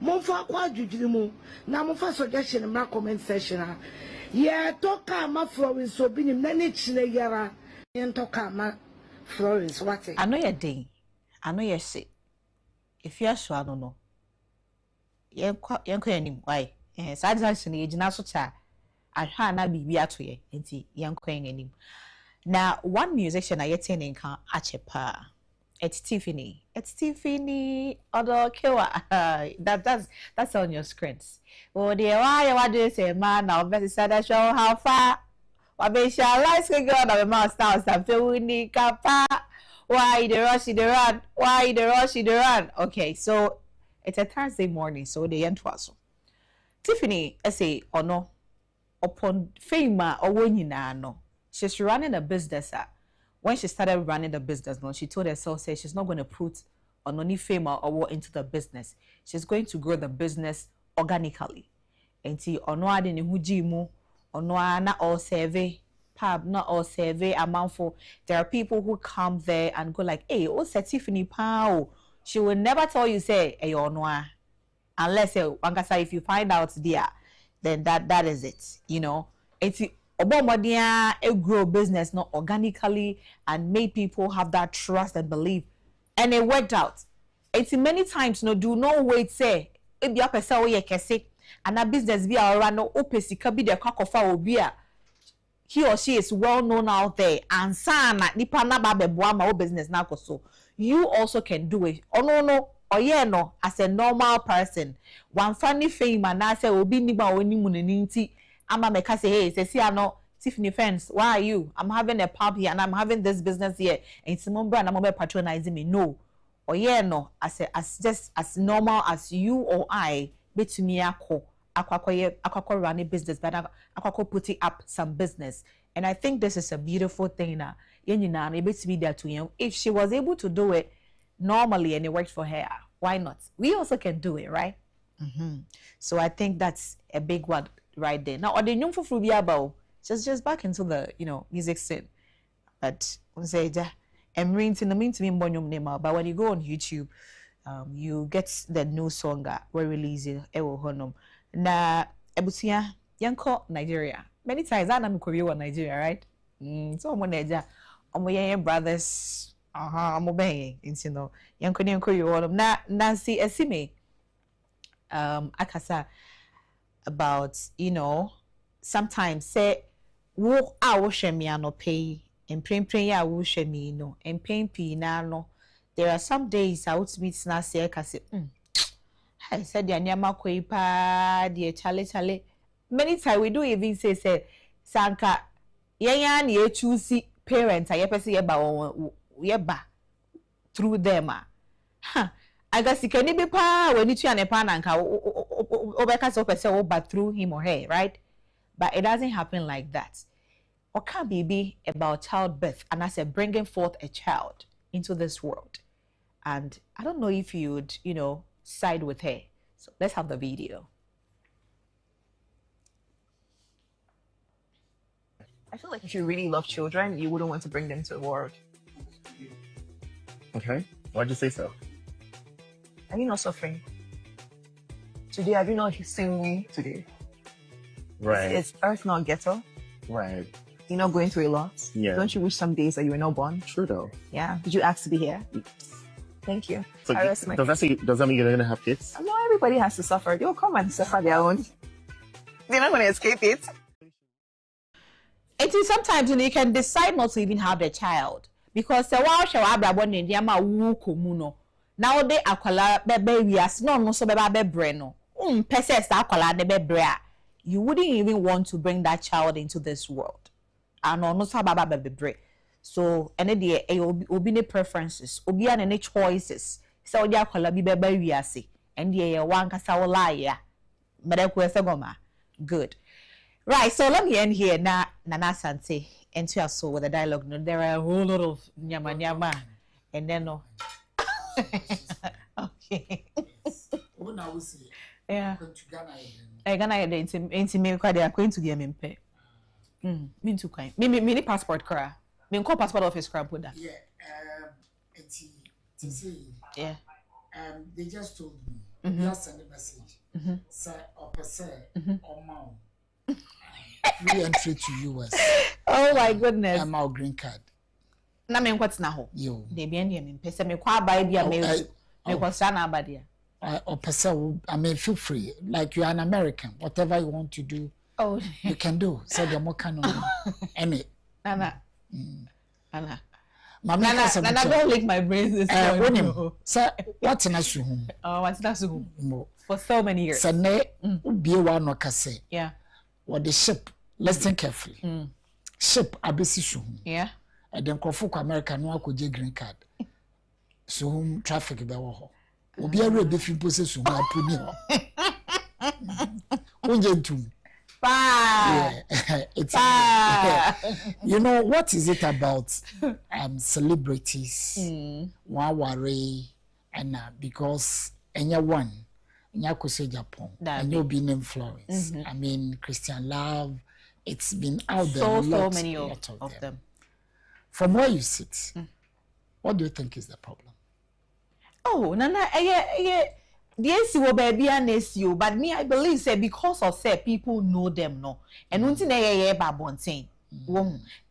Monfa kwa jujirimu na monfa suggestion in my comment section. Ye toka ma Florence Obinim na ne chine yara. Ye toka ma Florence wate. I know your day. I know your say. If you are sure no. Ye enim why? Sadjan ye jina so cha. Ahwa na bibi ato ye. Enti ye enim. Now one musician I yet in kan achepa. It's Tiffany. Other kiwa. That's on your screens. Oh dear, why do you say man now? Best said I show how far. What be shall lights can go on the mouse now? Something kapa. Why the rush the run? Why the rush the run? Okay, so it's a Thursday morning, so the end was. Tiffany, I say or no, upon fame or winning no. She's running a business. When she started running the business, no, she told herself, say she's not going to put on any fame or what into the business. She's going to grow the business organically. And see, ono ade ne hujimu, ono na all survey, pub not all survey amount for. There are people who come there and go like, hey, oh, Tiffany Pao. She will never tell you, say, hey, ono, unless if you find out there, then that is it, you know. It's Obomodia grow business not organically and made people have that trust and belief, and it worked out. It's many times no do no wait say if you person we kese and a business be around no opesika be the kwakofa obia he or she is well known out there and sana nipa na ba beboa ma business na koso. You also can do it. Oh no no as a normal person one funny fame and I say obi ni ba oni munenti. Ama meka say, hey, say, no, Tiffany friends, why are you? I'm having a pub here and I'm having this business here. And it's and I'm patronizing me. No. Or no, as just as normal as you or I, bet to me akwa run a business, but akwa putting up some business. And I think this is a beautiful thing now. Able to be there to you. If she was able to do it normally and it worked for her, why not? We also can do it, right? So I think that's a big one right there. Now, or the young for about just back into the music scene. But say I'm reading the mean to me name, but when you go on YouTube, you get the new song we're releasing Ewo Honum. Na Ebusia Yanko Nigeria. Many times I am Korea Nigeria, right? So I'm on brothers. I'm obeying. You know, Yanko you na Nancy Esime. Akasa about sometimes say wo a wo hwemi ano pay and pray ya wo hwemi no and pain pi na no there are some days I would meet na say akase I said, Yanyama Kwepa, dear Chale. Many times we do even say, Sanka, Yan ye choose parents, I ever see about yeba through them. I guess you can be pa when you and a pananka but through him or her, right? But it doesn't happen like that. Or can be about childbirth and I said bringing forth a child into this world. And I don't know if you'd, side with her. So let's have the video. I feel like if you really love children, you wouldn't want to bring them to the world. Okay. Why'd you say so? Are you not suffering? Today, have you not seen me today? Right. Is Earth not ghetto? Right. You're not going through a lot? Yeah. Don't you wish some days that you were not born? True though. Yeah. Did you ask to be here? Thank you. So does that mean you're gonna have kids? No, everybody has to suffer. They'll come and suffer their own. They're not gonna escape it. It is sometimes you can decide not to even have a child because the wow shall have born in Yama Wu Kumuno. Now they akwala baby as no so beba breno. Peses akwala de brea. You wouldn't even want to bring that child into this world. And no so baba baby. So any day obi ne preferences, obi an any choices. So obi akwala bi beba wiase. And ye one kasa wala ya. Medekwe segoma. Good. Right, so let me end here. Nana Sante, into your soul with the dialogue. No, there are a whole lot of nyama, and then no. Okay. Yeah. Ghana into me they are going to the MMP. Mean to kind. Me passport cra. Me call passport office cra put that. Yeah. Yeah. They just told me. Just send a message. Say or per se or mount. Free entry to US. Oh my goodness. I'm our green card. Na me what's na ho. Yo. They be any me pese me kwa buy dia me kwa sana abadia. Or per se, I mean feel free. Like you are an American. Whatever you want to do, you can do. So the more can any. Anna. Nana, don't lick my brains. Sir, what's an issue? Oh, what's that for so many years? Sir, be one or casse. Yeah. Or the ship. Listen carefully. Ship abesi yeah. And then Kofuko America no could green card. So whom traffic be wo. Obi a read the film process who are puni. Yeah. It's you know what is it about celebrities one worry and because anyone Agyapong and you'll be named Florence. I mean Christian Love. It's been out there. So many of them. From where you sit, what do you think is the problem? Oh, Nana, yes, you baby and you, but me, I believe say because of say people know them no, and until they babontain.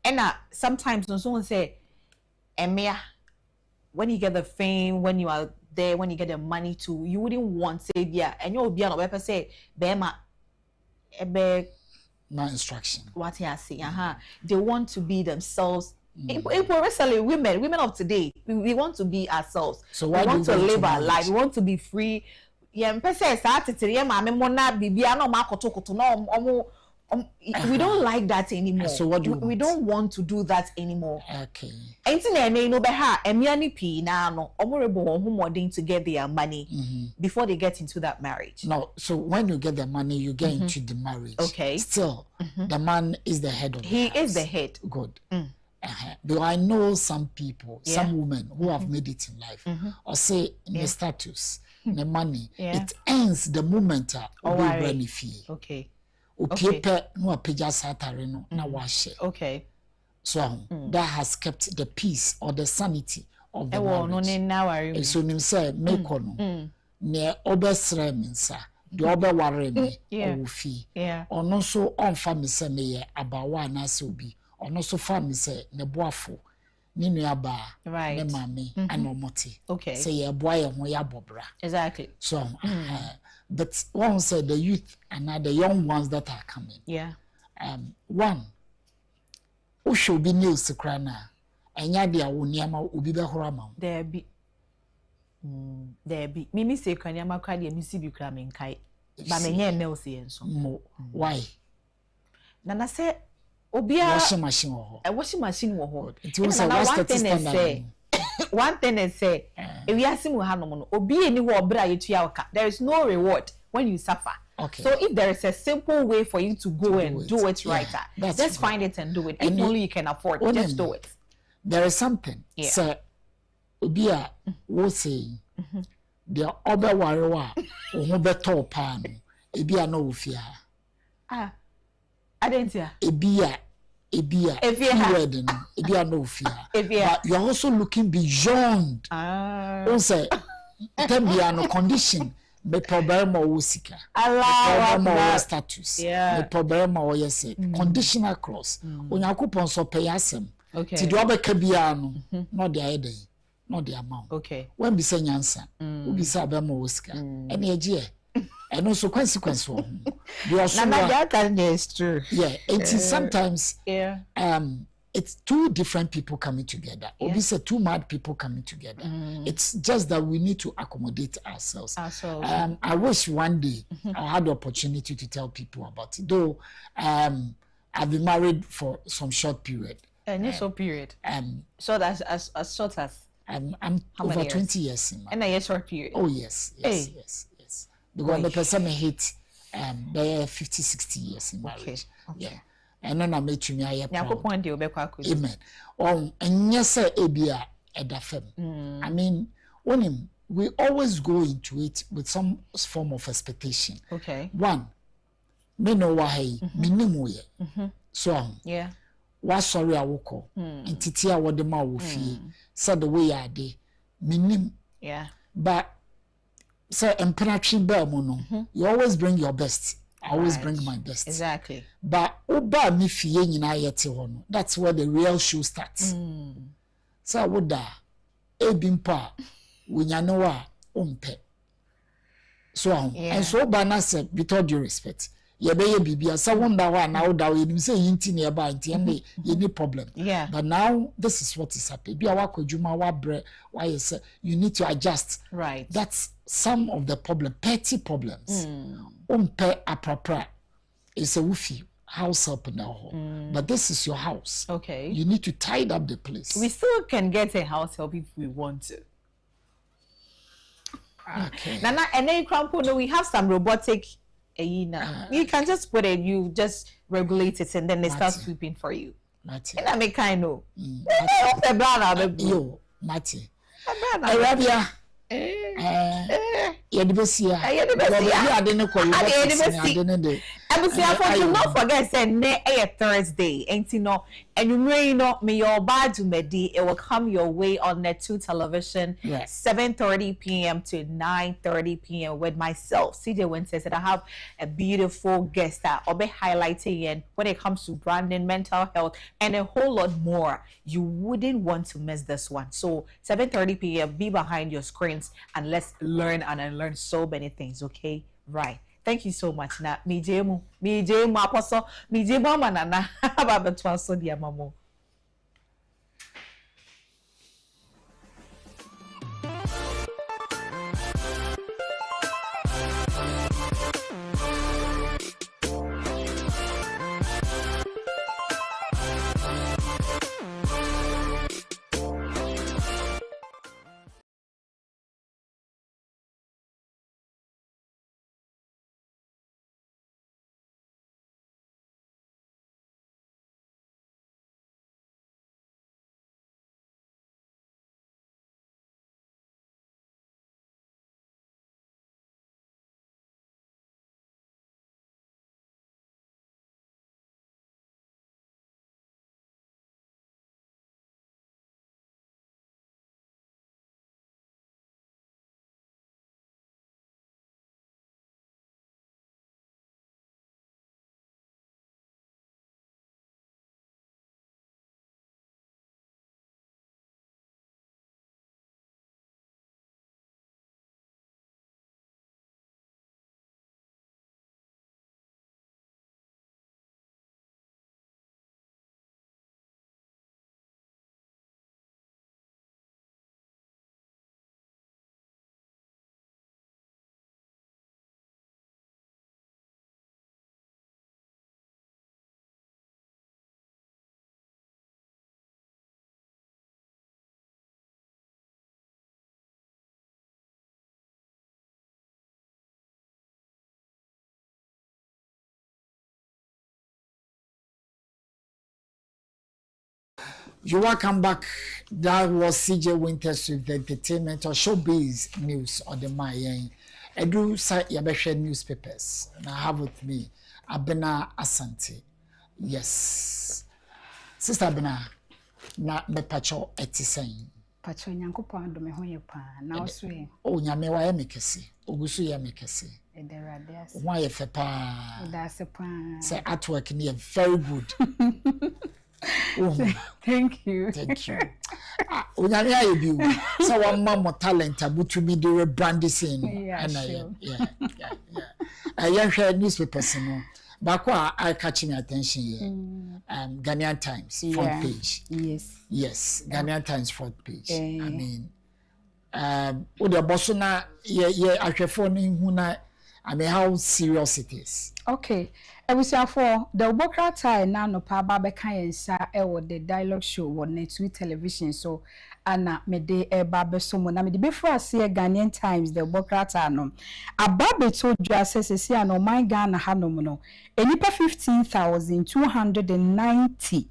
And sometimes when someone say, Emia, when you get the fame, when you are there, when you get the money too, you wouldn't want say yeah, and you'll be on a website say, Bema, no instruction. What you say, they want to be themselves. Especially women of today, we want to be ourselves. So why we want to live our life. We want to be free. Yeah, we don't like that anymore. So what do we don't want to do that anymore. Okay. To get their money before they get into that marriage. No, so when you get the money, you get into the marriage. Okay. Still, the man is the head of the house. He is the head. Good. Though I know some people, some women who have made it in life, or say in the status, the money, it ends the moment Okay. Okay. So that has kept the peace or the sanity of the marriage. So nim say make ono ne obesre minsa de obeware me ofi ono so onfa me se me ye abawa na se obi ono so fa me se ne boafo ni nuaba ne mame ana omote say ye boa ye ho ya bobra exactly. So but one said the youth and the young ones that are coming, one who should be news to crana and yadia will near my ubi be horama. There be There be Mimi say Kanyama cry the Missy be cramming kai. But me Nelsie and so. Why? Nana say Obia washing machine ho. A washing machine wo. It was a one thing is say if we ask him no obi any wo bra yetua oka. There is no reward when you suffer. Okay. So if there is a simple way for you to go and do it right, just find it and do it. If only you can afford, just do it. There is something. So obi a wo say the oba warewa o beto pa no ebi a no ofia. Adentia. Ebi a wedding ebi a no ofia. But you are also looking beyond. O say tembia no condition me problem o sika. Allah status. Me problem o yes conditional clause. Onyankopon so pay asem. Okay. Ti do obeka bia no no dey eden. Not the amount. Okay. When be say nyansa, we be say abemo osika. Any eje. And also consequence for him. That is true. Yeah, it is sometimes it's two different people coming together. Or we say two mad people coming together. It's just that we need to accommodate ourselves. I wish one day I had the opportunity to tell people about it. Though I've been married for some short period. Short period. So that's as short as I'm over 20 years in and a short period. Oh yes. Because the person hit 50-60 years in marriage. Okay. Yeah. And then I met you me Amen. And yes ebia edafem. I mean, we always go into it with some form of expectation. Okay. One, me know why me nimu ye. So yeah. Wa sorry awoko entity a wode ma wo fie said the way I dey minim but say empenatri ba mu no you always bring your best. I always bring my best. Exactly. But oba mi fie nyina yete ho no, that's where the real show starts. So woda ebimpa wunyane wa ompe so and so oba na say with all due respect yebeye bibia say wonder why now da we nim say yinti ne ba nti any problem. But now this is what is happening. Bia wa kwadwuma wa bre why you say you need to adjust. Right. That's some of the petty problems. Umpe apropra is a woofy house help now. But this is your house. Okay. You need to tidy up the place. We still can get a house help if we want to. Okay. Nana, and then we have some robotic. You can just put it, you just regulate it, and then they start sweeping for you. Mati. And I make kind of. Yo, Mati. Arabia. Yedibesia. Do not forget, say Thursday, ain't you know, and you may not me your bad medi. It will come your way on Net2 television, 7:30 p.m. to 9:30 p.m. with myself, CJ Winters, and I have a beautiful guest that I'll be highlighting in when it comes to branding, mental health, and a whole lot more. You wouldn't want to miss this one. So 7:30 p.m. Be behind your screens and let's learn and unlearn so many things. Okay, right. Thank you so much. Na mi jemu apostle mi jemu manana baba twaso dia mamo. You welcome back. That was CJ Winters with the entertainment or showbiz news or the Mayan. I do say Yabesha newspapers. And I have with me Abena Asante. Yes. Sister Abena, na me pacho etisain. Pacho nyankopon do me ho ye pa. Na oso ye. O nyame wa ye mekese. Ogusu ye mekese. Ederade ase. Wa ye fe pa. Eda pa. Say artwork ni very good. Thank you. Thank you. Unyame aye bi. So one more talent abutu mi de rebrand scene. Yeah, sure. Yeah. I share newspapers no. Bakwa I catching attention here. Ghanaian Times front page. Yes, Ghanaian Times front page. I mean the bosona ye ahwefo ni huna I mean how serious it is. Okay. For the Bokrata na no pa ba beka yensa e wo the dialogue show on Net television so ana me de e ba be so mo na me de be for ase Ghanaian Times the Bokrata no ababe to dwa sesese ana my Ghana hanom no enipa 15,290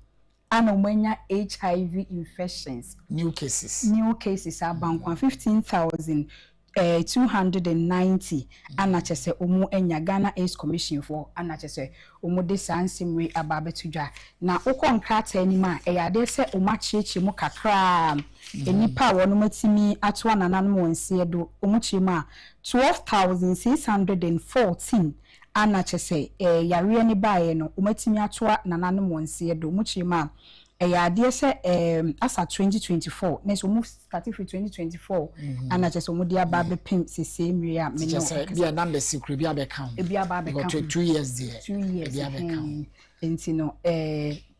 ana omanya HIV infections new cases abankwa 15,290 ana chese omu enya Ghana AIDS Commission for ana chese omu de sansimwe ababetudwa na ukonkrata enima eyade se omachichi mu kakra enipa wono matimi atwa nananom wonse do omu chima 12,614 ana chese yare ni bae no omatimi atwa nananom wonse do omu chima eyade se asa 2024 neso move starting for 2024 and just omudi ababe pimp se same year me no be na the secret be account e be ababe account 2 years there 2 years be account entino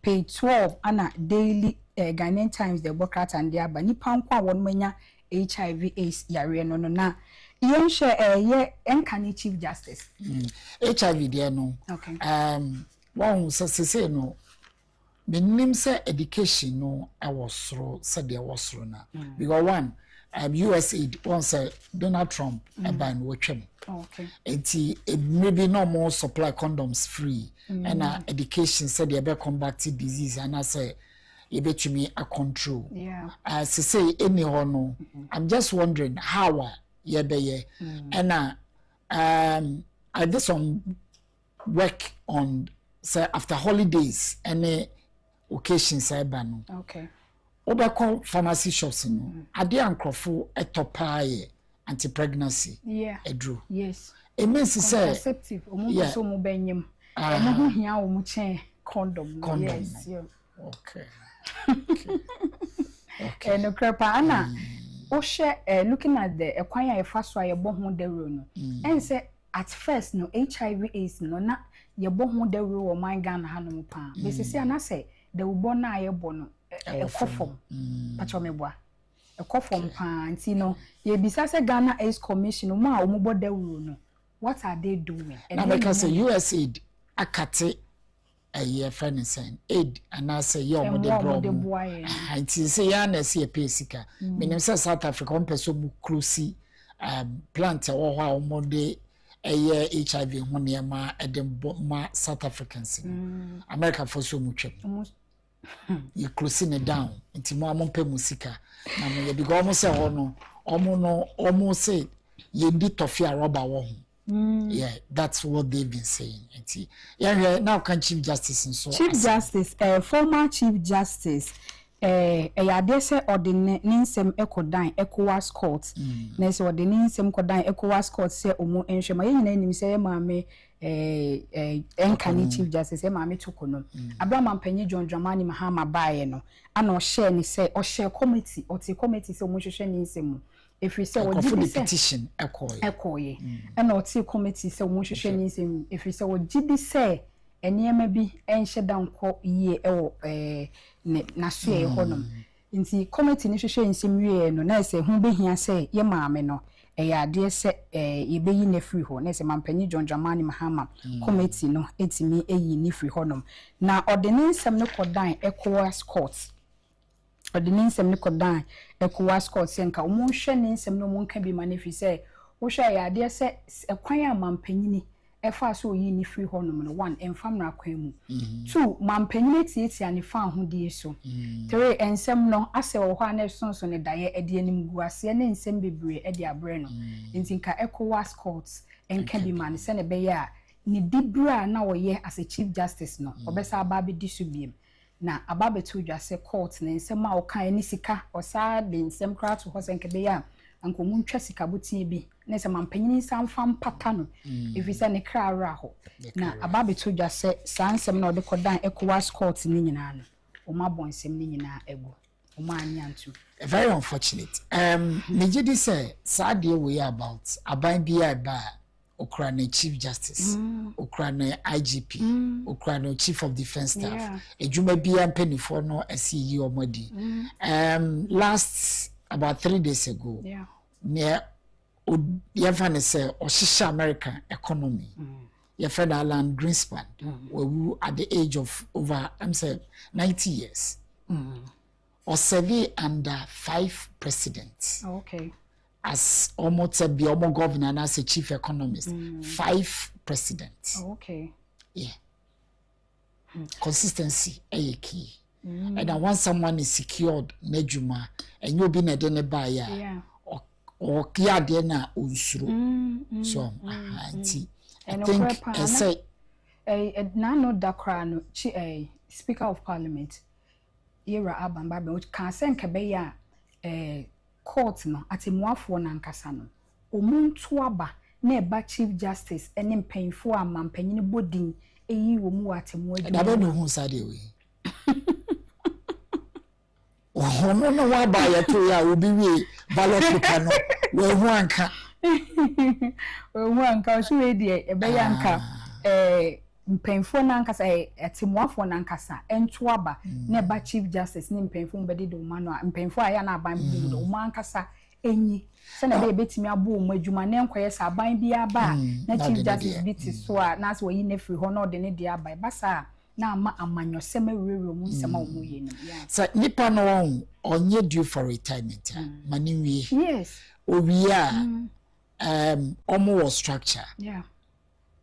page 12 ana daily Ghanaian Times the Bokrata and the nipa nkwa won manya HIV AIDS yare no na yen share ye enkani Chief Justice HIV there no okay one say no minim say education no awosro said there was na because one USAID once Donald Trump ban watchem okay enti maybe no more supply condoms free and education said they be combat disease and I say you bet me a control say any no I'm just wondering how ye be and I did some work on say after holidays and occasion say ban okay obekon pharmacy shops no ade ankrofo etopae anti pregnancy edru yes it means say contraceptive omo so mo benyem omo ho hia omo chen condom yes okay no krepa ana o she looking at the ekwan ya efaso ayebo ho dawro no en say at first no HIV AIDS no na yebo ho dawro wo man Ghana hanom pa be sisi ana say the ubona ayebo no ekofom pachomebwa ekofom pa nti no ye bisa se Ghana AIDS Commission mo a omubo dawuro no what are they doing na because USAID akate a friend saying aid and I say yo mo de bro nti se ya na se pesika menim se South Africa on person mu close plant wo ho a omo de HIV ho niam edem ma South Africans America for so much you closing it down nti mo amon pe musika na mo ye because almost say ho no almost say ye ndi tofia rubber wo ho yeah that's what they've been saying nti yeah now can Chief Justice so Chief Justice former Chief Justice yade se ordinary nsem ekodan ECOWAS court na se ordinary nsem kodan ECOWAS court se omo enhwema ye nyina nim se maame enkani Chief Justice maame tokono Abraham Ampanyi John Dramani Mahama bae no ana o share ni se o share committee o ti committee se omo hwehwe ni nsem if you say o di petition ekoye ana o ti committee se omo hwehwe ni nsem if you say o di se eniema bi enhye danko yie ewo na so ye honom nti committee ni hwehwe nsem wie no na se hu behia se ye maame no ade se ye beyi na free ho na se Mampanyi John Dramani Mahama committee no etimi eyi ni free honom na ordinance no kodan ECOWAS court ordinance no kodan ECOWAS court se nka omo hwe ni nsem no mo nka bi ma na fi se wo hwe ade se ekwan a Mampanyi ni efa so yi ni free honum no one emfamra kwan mu two mampanyine tietia ne fa ho die so three ensem no ase wo hɔ na sonso ne daye ede anim gu ase ne ensem bebre ede abre no ntinka ECOWAS courts enka bi man se ne be ya ni dibra na wo ye as a chief justice no obesa aba be disubiem na aba betu dwa se court ne ensem a wo kan ni sika osa de ensem kra to ho se enka be ya anko muntwa sika botie bi na se mampanyini sanfam pata no efisa ne kra ara ho na aba betu dwa se sansem na ode kodan ECOWAS court ni nyina no o ma bonsem ni nyina egu o ma anyantu very unfortunate Nijidi say sad we about aban bia ba Ukraine chief justice Ukraine IGP Ukraine chief of defense staff ejuma bia mpanifo no asiyi omodi last about 3 days ago near Yavane say Oshisha American economy. Your friend Alan Greenspan, who at the age of over 90 years. Or survey under 5 presidents. Okay. As almost a Biomo governor and as a chief economist. 5 presidents. Okay. Yeah. Consistency is key. And then once someone is secured, Nejuma, and you'll be in a dinner buyer. Or kia dena unsuru. So, I think I say Nano Dakrano, Speaker of Parliament, Ira Abamba, which can send Kabeya court no at a Mwafo Nankasano. Omuntuaba, neba Chief Justice, and in painful a man penny boarding a ye will move at him. I don't know who's that way. Oh, no, why buy a 2 year will be we ballot pano. Well, one can. Well, one can show a bayanka, painful nankasa, a timwafo nankasa, and twaba, never Chief Justice, name painful bedi do mano, and painful ayana by mankasa, any. Send a baby to me a boom where you man enquires are buying be a bar, na Chief Justice beat his soa, nas where you never honor the nedia by Bassa. Na ma amanyo sema room sema umuye no so nipa no onye due for retirement mani wie yes owia omo structure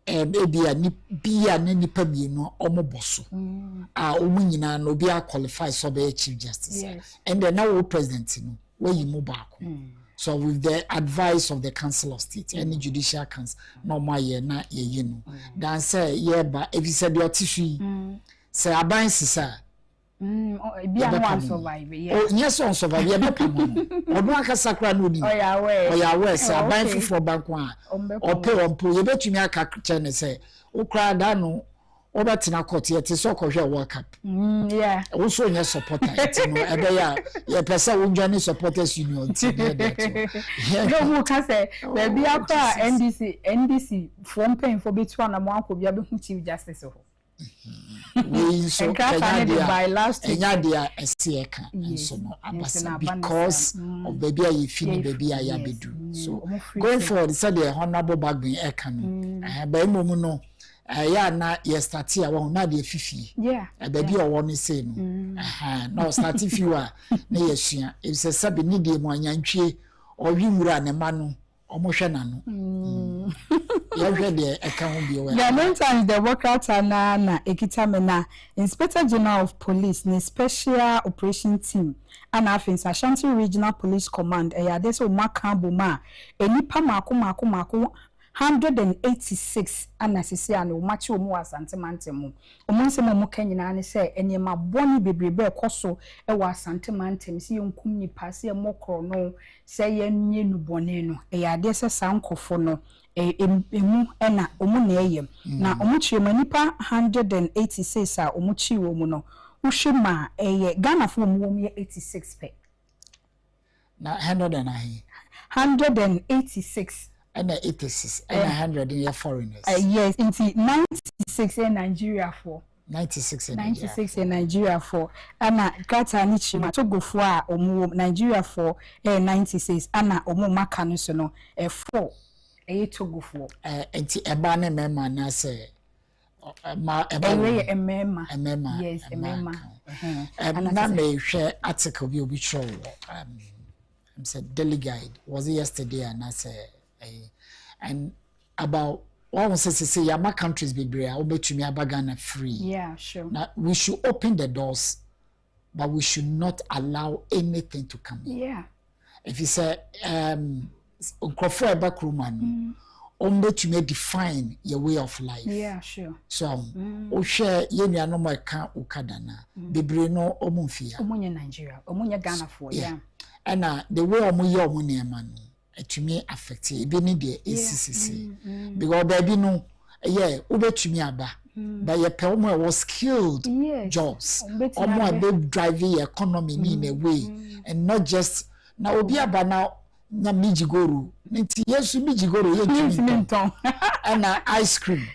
ebia ni bia na nipa bi no omo boso omo nyina no bi qualify so be chief justice and then now president no where you move back so with the advice of the Council of State any judicial council no my ye na ye no dan say ye ba if you said your tissue say aban sisa be one survive yes on survive ye be pam odo aka sakra no di oya we say aban fufo banko a ope ompo ye betumi aka chene say ukra da no obatena court ye te so kohwe World Cup yeah also nye supporter no ebe ya ye pesa wonjani supporters union ti dey no who can say baby akwa NDC from pain for between na mo akobia be hu chief justice ho we so by last enya dia esieka so no abasa because of baby you feel baby ya bedu so going forward say the honorable Bagbin eka no ba imomu no ya na ye start ya won na de fifi baby o won say no no start fiu a na ye sua e se sabe ni de mo anyantwie o wi nwura ne ma no o mo hwe na no ya hwe de eka ho bi o the meantime the Democrats na ekitamena Inspector General of Police ni special operation team and afins Ashanti Regional Police Command ya de so makambo ma enipa mako 186 anasisi ane umachi omu asante mantemu omunse mo kanyina ne se enema boni bebrebe ekoso ewa asante mantem si yonkum nipa se mokro no se yenye nubone no ya de se sankofo no emu na omu na eyem na omu chiema nipa 186 a omu chi wo mu no uhwema Ghana fo omu ye 86 pe na 186 and 86 and 100 in your foreigners yes into 96 in Nigeria for 96 in Nigeria for ana gata ni chima Togo for omu Nigeria for 96 ana omu maka no so no 4 Togo for enti eba na mema na say ma emema yes emema na me hwe article bi obi show I'm said daily guide was it yesterday and I say and about one say yama countries be brea obetumi abagana free. Yeah, sure. Now we should open the doors, but we should not allow anything to come in. Yeah. If you say ukrofo eba kruma no define your way of life. Yeah, sure. So o share ye nua no ka ukadana bebre no omumfia omunye Nigeria omunye Ghana for yeah. And the way omuye omunye man etumi affect e bi ni de ACCC because baby no yeah ubetumi aba but ye pe omo was skilled jobs omo be driving economy in a way and not just na obi aba na mijigoro nti yesu mijigoro ye tumi ton and ice cream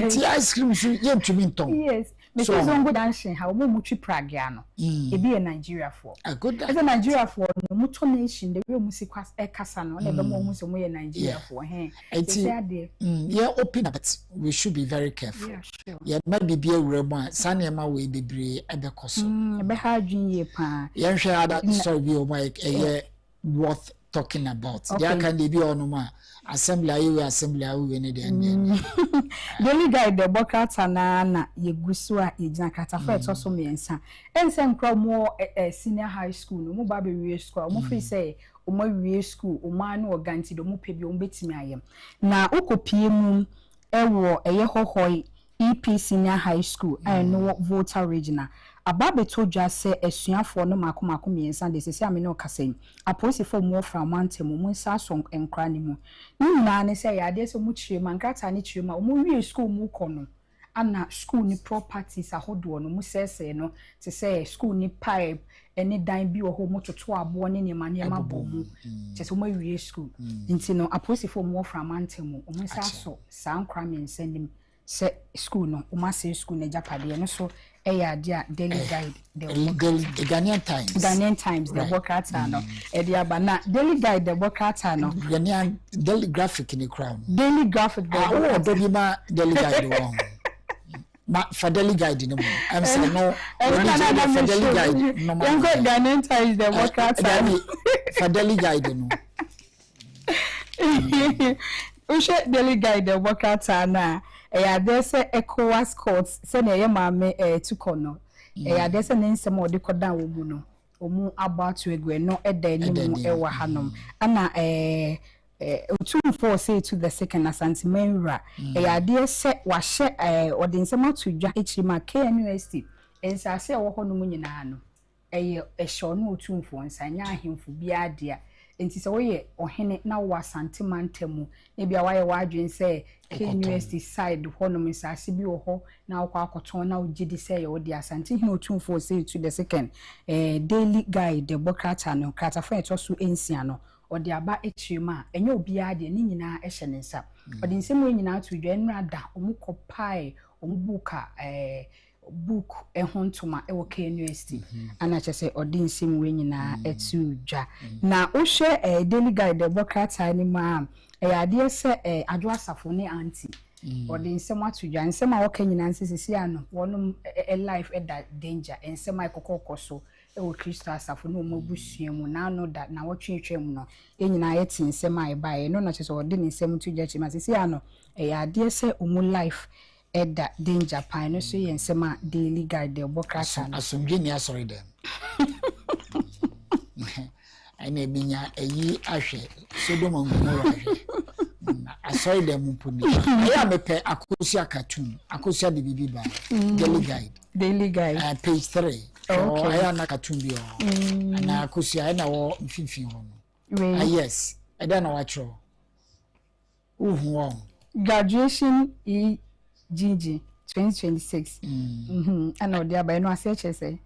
ti ice cream so ye tumi ton yes me so go dancing how mo mutwi Prague ano e be Nigeria for a good as a Nigeria for no muto nation the way music e kasa no na be mo hu se mo ye Nigeria for yeah open up but we should be very careful yeah maybe be awure mo sane ma we bebre e be koso be ha adwin ye pa yeah hwe ada story bi o my worth talking about. There can be on ma assembly ayi ne dey daily guide the bokata na yegusu a yegina kata fa eto so miensa ensem kro mo senior high school no mo ba be wie school mo free say o ma wie school o ma na oganti do mo pe bi o betimi ayem na okopie mu ewo eye hohoi EP senior high school and no voter regional ababe toja se esuafo no makomako miensa de sese ame no kasen aposifo mo fra mantemu mo nsa so enkra ni mu na ne se ya de se mu chire mankata ni chire ma mo wie school mu kono ana school ni properties ahodo no mu sese no te se school ni pipe eni dan bi wo mo toto abo ne ne mane ma bo mu te se mo wie school nti no aposifo mo fra mantemu mo nsa so sankra miensa nim se school no o ma se school na japade no so eya dia daily guide the Ghanaian Times the workata no e dia bana daily guide the workata no Ghanaian daily graphic in the crown daily graphic the do bi ma daily guide one ma for daily guide no I'm saying no for daily guide no ma Ghanaian Times the workata for daily guide no we should daily guide the workata na ya dese ECOWAS courts se na ye maame tukono ya dese ne nsem odi kodan wo mu no omu about to egwe no eda ni mu ewa hanom ana otumfo say to the second asante menra ya dese wa hye odi nsem atudwa echima KNUST ensase wo ho no mu nyina no eye ehyo no otumfo nsanya ahemfo bia dia enti se woye ohene na wo asante mantemu e bia waye wadwen se KNUST side honom nsase bi wo ho na wo akoton na wo gidi se ye wo di asante hino otumfo say to the second daily guide the bokata no kata fa eto so ensia no odi aba echirima enye obi ade ni nyina ehye ne nsa odi nsem nyina atudwa nra da omukopai omubuka book ehontoma ewo KNUST ana chese odi nsem we nyina etudwa na wo hwe daily guide the bokata ni ma ade se adwo asafo ne anti odi nsem atudwa nsem a woka nyina nsisi ano wonum life da danger nsem aikokokoso ewo Kristo asafo no mabusuamu na no da na wotwetwem no enyina yeti nsem aibae no na chese odi nsem tudwa chima sisi ano ade se omu life eda danger pan no so yensema daily guide the bokata asomdwe ni asori dem ene binya eyi ahwe Sodom and Gomorrah asori dem mpuni ya mepe akosia cartoon akosia de bibiba daily guide page 3 okay aya na cartoon bi o na akosia na wo mfimfin ho no yes eda na watcho graduation GG 2026 ana odi aba no aseche say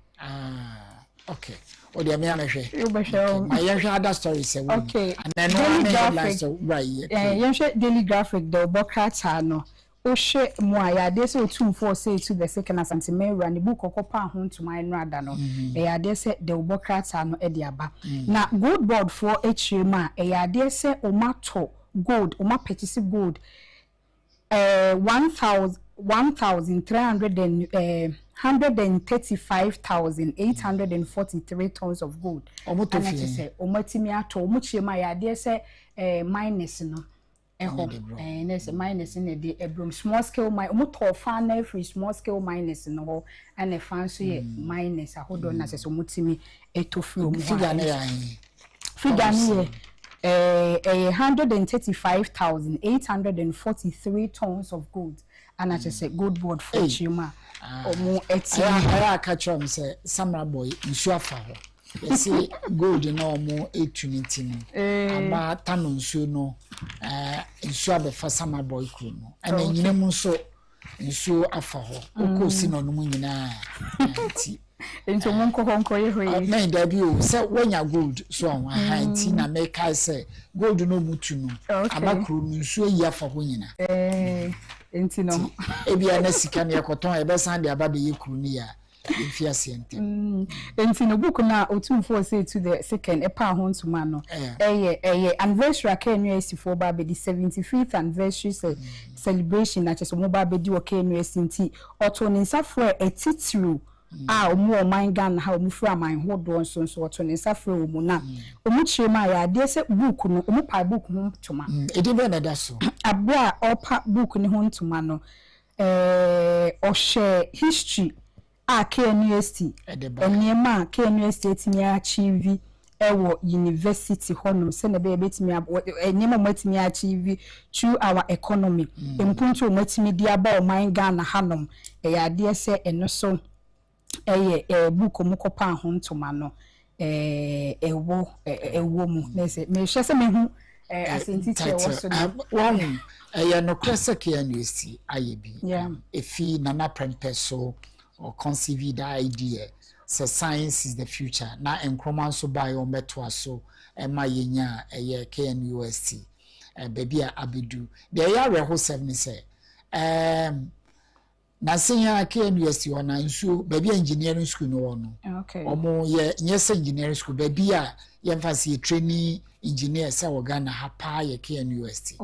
okay odi am ya mehwe you be sure my yehwe other stories say okay and then no headlines right yehwe daily graphic the bokata no o hwe mu aya de say otumfo say to the second asante mera ne book okopa ho ntoma no ada no ya de say the bokata no e de aba na gold board for HM ya de say o mato gold o ma purchase gold 135,843 tons of gold. And I say, Omotimi ato, Omuchima ya de say minus no. there's a miners in the small scale mine, motor fan free small scale miners in the hall, and a fancy miners. I hold on as a mutimi a to flow. Figure 135,843 tons of gold, and I just said good board for Chima. Or more I catch on say Samra boy in Shuafa. You see gold no more 820 about Tanon Suno in Shuabe for Samra boy Kuno. And then you know so in Shu Afaho, Oko Sino Munina. Into Monko Honko, nay, debut, say when you're good, so I Tina make I say, gold no mutuno. About Kuru, so ya for winner. Into no, Ebia Nessican, your cotton, a best hand about the Yukunia. If you are seeing, into no book now, or 2 say to the second, a pound to mano. Anniversary KNUST for Baby, the 75th anniversary celebration, that is a mobile baby or KNUST, or turning software a titru. More mind gun how mufra my hold on so to an suffer muna. Omuchi my idea set book no umupa book home to man. It depends on so. A bra or part book in home to mano. Or share history. KNUST. And near ma KNUST near achieve Ewo University honum send a baby to me up a name of me achieve through our economy. Impunto multimedia ball mind gun hanum. A idea say and no so. Book moko pa ho ntoma no ewo mu nese me hwese me hu asenti che wo so one no kwese KNUST ayebi efi nana prempeso or conceive the idea so science is the future na enkroma so by o meto so ma yenya KNUST baby abedu the area ho 7 say na senya KNUST wana nso baby engineering school no wono omo yes engineering school baby a yemfasi training engineer say Ghana ha pa ye KNUST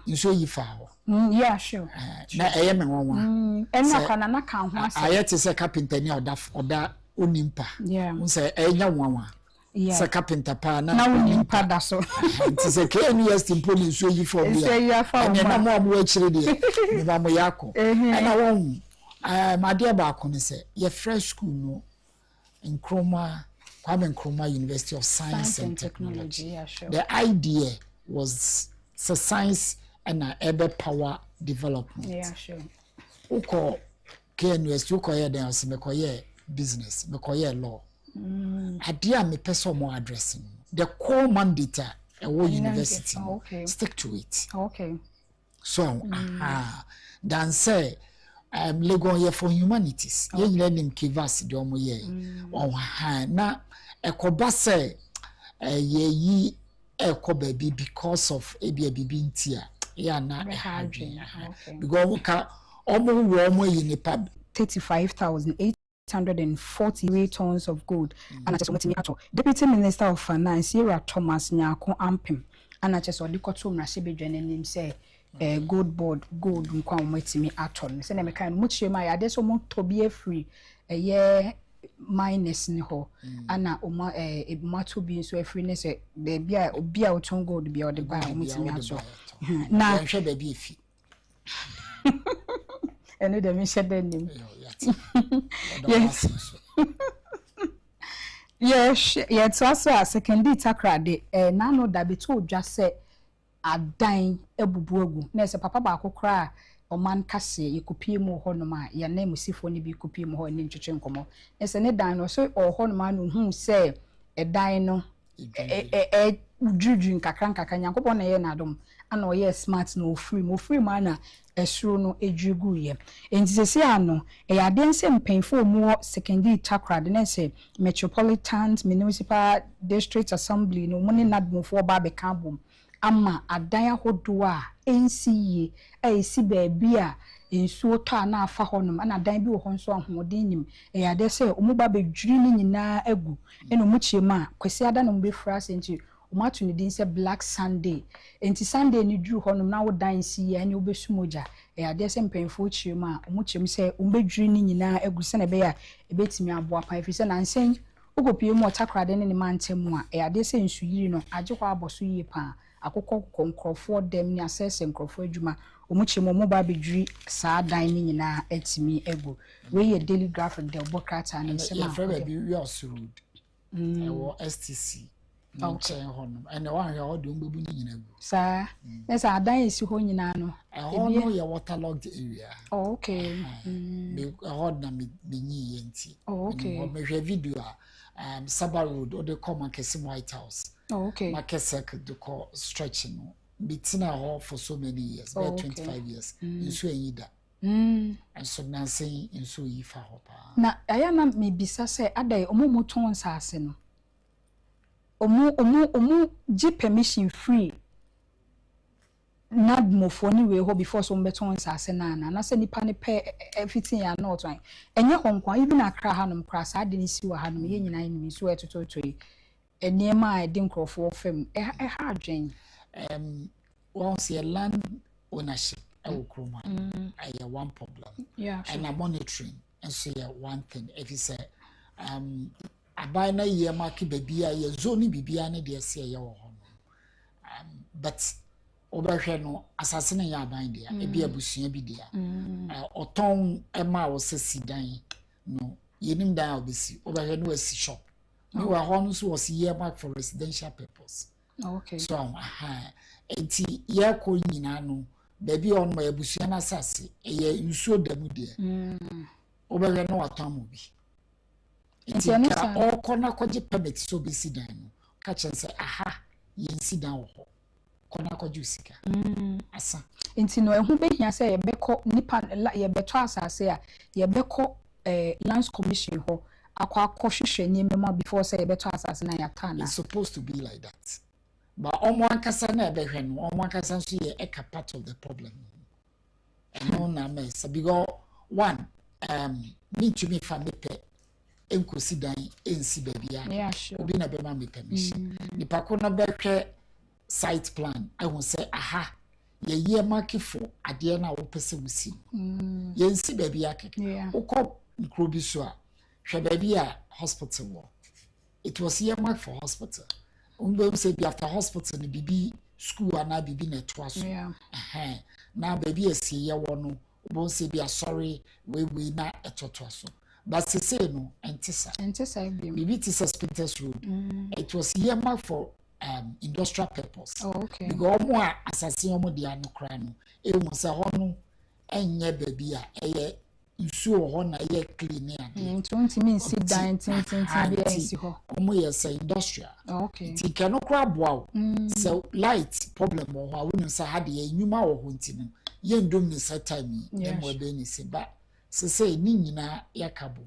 nso yifa ho yeah sure na me wonwa enna kana na kan ho ase ayete say carpenter ni oda onimpa unse enya wonwa sa carpenter pa na onimpa da so nti say KNUST police so yifa bi na mo akire de me ba mo yako na won my dear ba ko ne say ye fresh school no Nkrumah Kwame Nkrumah University of Science and Technology. Sure. The idea was science and urban power development. Yeah, sure. Uko KNUST uko ye den ose me koye business, me koye law. Idea me person more addressing. The core mandate at university. Stick to it. So, dan say Legon here for humanities. Ye learning kivas de omo ye. Na ekoba say ye baby because of baby ntia. Ya na because ka omo yi ni pub 35,843 tons of gold. And I just want to ato. Deputy Minister of Finance Sarah Thomas Nyako Ampem. And I just want to koto mrasebe dwenenim say gold board gold nkwa mwetimi aton se na meka no muchie ma ya deso mo tobie free minus ni ho ana oma mato bi so free ne se bia obi a oton gold bia ode ba mwetimi ato na hwe da bi efi eno de mi shede nim yes yes also a second takra de na no da bi to dwa se adan ebubuagu na se papa ba akokra oman kase yekopie mu ho no ma ya na musifo ni bi kopie mu ho ni ntwetwe nkomo na se ne dan no so ho no ma no hu se edan no udwudwu nkakra nyankopɔ na ye na adom ana oye smart no free ma na esuro no edwugu ye enti ano ya den se mpenfo mu secondary chakra de na se Metropolitan Municipal District Assembly no muni nadmofo ba be kabom ama adan ahodo a NCA esi baabi a nsuo tɔ na afa hɔnom ana adan bi wɔ hɔ nso ahoɔden nim ya de se omuba bedwiri ni nyinaa agu eno mu chiema kwesi ada no mbefra senti omato ne din se Black Sunday enti Sunday ni duru hɔnom na wo dan si ya ne obesumoja ya de se mpenfo chiema omu chiem se ombedwiri ni nyinaa agu se na be ya ebetimi aboa pa efi se na nsen ogopie mu otakrade ne ne mantemu a ya de se nsu yiri no agye hɔ abɔso yie pa akokɔ nkrɔfoɔ dem ne asɛsɛ nkrɔfoɔ adwuma omuchimo mo ba bedwiri saa dan ni nyina etimi ego we ye daily graphic de bokrata ne nsema we are surud or STC okay honum and one here do mbebu ni nyina ego sa esa adan esi ho nyina no no ye waterlogged area okay me hold na me nyi yenti okay me hwe video Saba Road or the common Kesim White House okay market circle the call stretching Bitina hall for so many years, about 25 years. In so either. And so now saying in so if hopa. Na ayana me bisa say adai omo ton sase no. Omo gi permission free. Nad mo for ni we ho before so beton sase na say nipa ne pe everything ya not one. Enye honkwa even akra hanom kra sa de ni si wa hanom ye nyina ni so etototoyi. Eniema a de nkrofo fam e ha adwen. Once your land ownership, I will come I have one problem. Yeah, sure. And I'm monitoring and so one thing. If you say, I buy na year market baby, I zoni bibi ane de say your but over here no assassin ya bind there, a be a bushia be there. Or tongue Emma was a sidan. No, you nim down be see over here no a shop. No, our homes was earmarked for residential purpose. Okay. So, enti ye ko nyina no baby on my abusua na sase ye nsuo damu de obere no watamu bi enti ka okona kwaje permit so be sidan no ka chense aha ye nsidan wo kona kwaje usika asa enti no ehu behia se ye beko nipa ye beto asase a ye beko lands commission ho akwa hwehwe nyemema before say ye beto asase na yatana. It's supposed to be like that. But one person na behwe no one person so ye a part of the problem. And no na mess because one need to me family pe enkosi dan ensi baby ya. Yeah, sure. Obi na be ma me permission. Ni pako na behwe site plan I won say aha ye ye mark for ade na wo pese wusi. Ye ensi baby ya keke. Ukọ nkrobi so a hwe baby a hospital wo. It was here mark for hospital. Say be after hospital ni bibi school ana bibi na to aso na baby esi ye wono bon say be sorry we na etoto aso but say no entisa bibi ti suspicious road it was here marked for industrial purpose because omo assassin omo dia no kra no e won say hono enye baby a eye nsuo ho na ye clean ya de 20 means sit down tin be ensi ho omo yes industrial okay ti no kra boa so light problem ho a wonu sa ha de enwuma wo ho ntino ye ndom ni sa time dem we be ni se ba se say ni nyina yakabom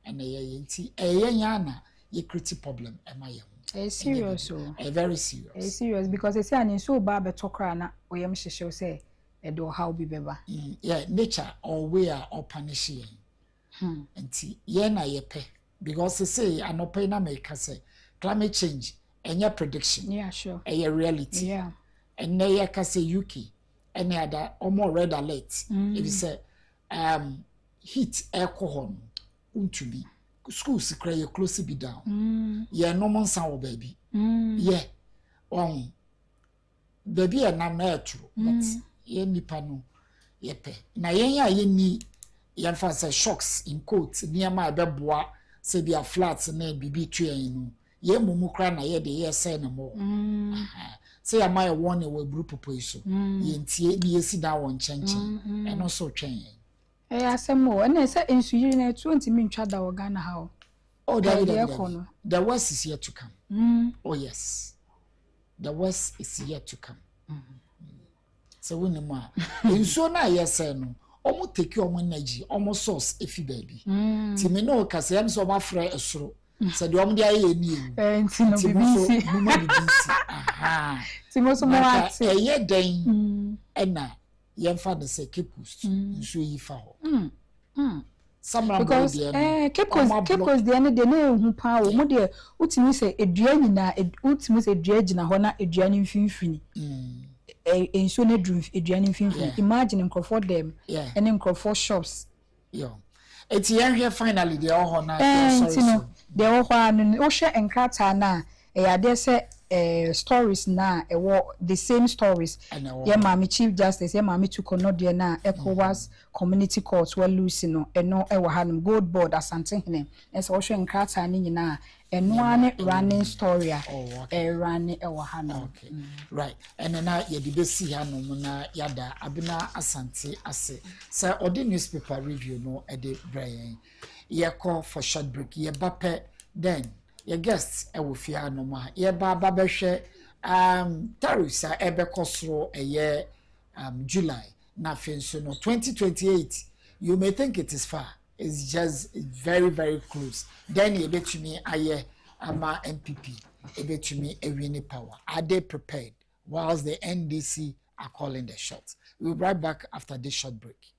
ene ye nti ye nya na ye create problem e ma ye serious very serious serious because they say an so ba be tokra na oyem hihye say edo how be beba nature or we are or punishing enti ye na ye pe because they say anope na make say climate change enya prediction sure a reality and na ye ka say UK any other or more red alert if you say heat alcohol untumi schools cry you close be down no more sound baby baby na metro but ye nipa no ye pe na yen ya ye ni yan fa say shocks in quotes niama abeboa say be a flat na bibi tuen no ye mumu kra na ye de ye say na mo say am I one we group popo so ye ntie ni ye si da won chenchen e no so twen asemo na say ensu yiri na 20 min twa da Ghana ha the worst is yet to come oh yes the worst is yet to come so we no ma enso na yesa no omo take omo energy omo source efi baby ti me no ka se am so ma frɛ esoro se de omo de aye ni enti no BBC no BBC aha ti mo so mo ati eye den ena ye mfa de se kepus enso yi fa ho because kepos de ne de na ehu pa wo mo de utimi se edua nyina utimi se edua gina ho na edua ni mfinfini enso na drum edua ni mfinfini imagine nkrofo dem and nkrofo shops eti yan here finally they all na sorry no de wo ho anu wo hwe enkrata na e ade se stories na the same stories yeah mami chief justice yeah mami to kono na ECOWAS community court we lose no eno hanum gold board asante hene enso wo hwe nkrata ni nyina eno ane running story running hanum okay right and na ye de besi hanum na yada abina asante ase say odi newspaper review no e de brain ye call for short break ye bape then your guests e wo fia no ma ye ba behwe tariffs ebe kosro eye July na finso no 2028 you may think it is far it's just very very close then ye betumi aye ama MPP e betumi ewini power are they prepared whilst the NDC are calling the shots. We'll be right back after this short break.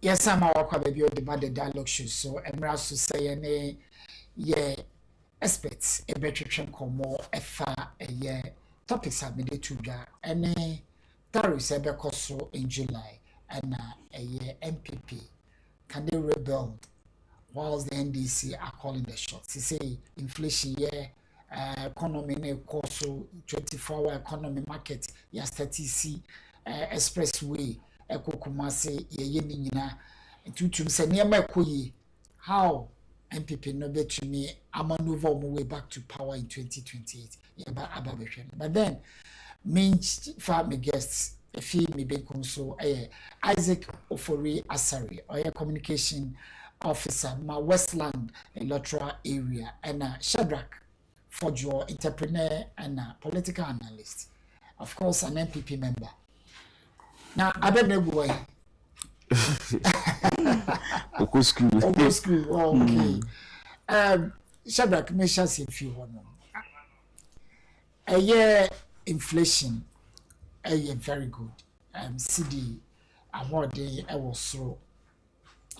Yes, I'm our baby the dialogue show. So Emra to say any experts a better more a year topics have been to any tariffs ever cost in July and a MPP, can they rebuild whilst the NDC are calling the shots? They say inflation, economy, so 24-hour economy market, STTC, expressway, Eko Kumasi, Yenina, and Tutum Seniama Koyi. How MPP no bet to me, I'm maneuver my way back to power in 2028. But then, main family guests, a fee me be so Isaac Ofori Asari, or communication officer, my Westland electoral area, and Shadrach for your entrepreneur and political analyst. Of course, an MPP member. Now, I don't know why. Okay. Shadrach, me shall say if you want. A year inflation, a year very good. CD awarding I was so.